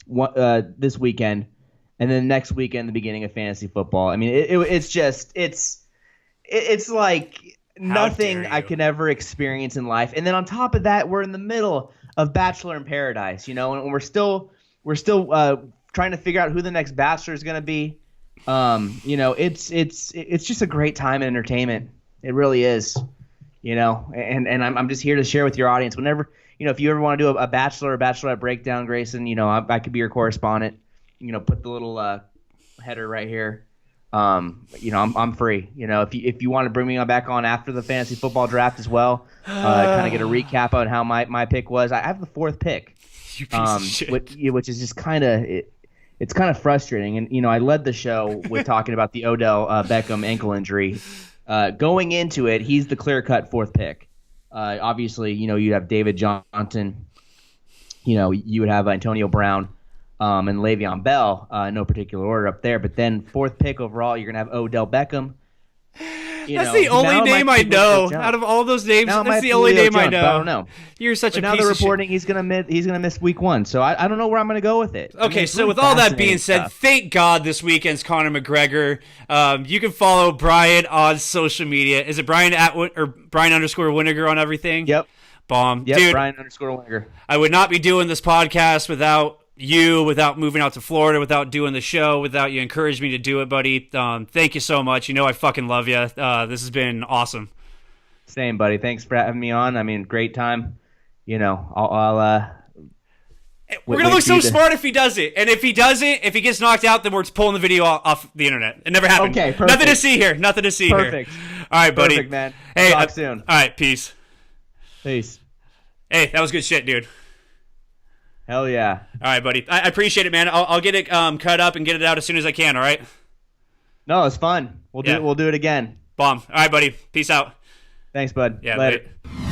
this weekend, and then next weekend the beginning of fantasy football. I mean, it's like nothing I can ever experience in life. And then on top of that, we're in the middle of Bachelor in Paradise, and we're still trying to figure out who the next Bachelor is going to be. It's just a great time in entertainment. It really is, and I'm just here to share with your audience. Whenever, if you ever want to do a Bachelor or Bachelorette breakdown, Grayson, I could be your correspondent. Put the little header right here. I'm free. If you want to bring me back on after the fantasy football draft as well, kind of get a recap on how my pick was. I have the fourth pick, you piece of shit. Which is just kind of it's kind of frustrating. And I led the show with talking about the Odell Beckham ankle injury. Going into it, he's the clear-cut fourth pick. Obviously, you'd have David Johnson. You would have Antonio Brown. And Le'Veon Bell, in no particular order up there. But then fourth pick overall, you're going to have Odell Beckham. That's the only name I know. Out of all those names, that's the only name I know. I don't know. You're such a piece of shit. Now they're reporting he's going to miss week 1. So I don't know where I'm going to go with it. Okay, so with all that being said, thank God this weekend's Conor McGregor. You can follow Brian on social media. Is it Brian _Wininger on everything? Yep. Bomb. Yep, Dude, Brian _Wininger. I would not be doing this podcast without you, without moving out to Florida, without doing the show, without you encourage me to do it, buddy. Thank you so much. I fucking love you. This has been awesome. Same, buddy. Thanks for having me on. I mean, great time. I'll we're gonna look so smart if he does it, and if he doesn't, if he gets knocked out, then we're pulling the video off the internet. It never happened. Okay, perfect. Nothing to see here. Nothing to see here. Perfect. All right, buddy. Perfect, man. Hey, talk soon. All right, peace. Peace. Hey, that was good shit, dude. Hell yeah. All right, buddy. I appreciate it, man. I'll get it cut up and get it out as soon as I can, all right? No, it's fun. We'll do it again. Bomb. All right, buddy. Peace out. Thanks, bud. Yeah, Later. later.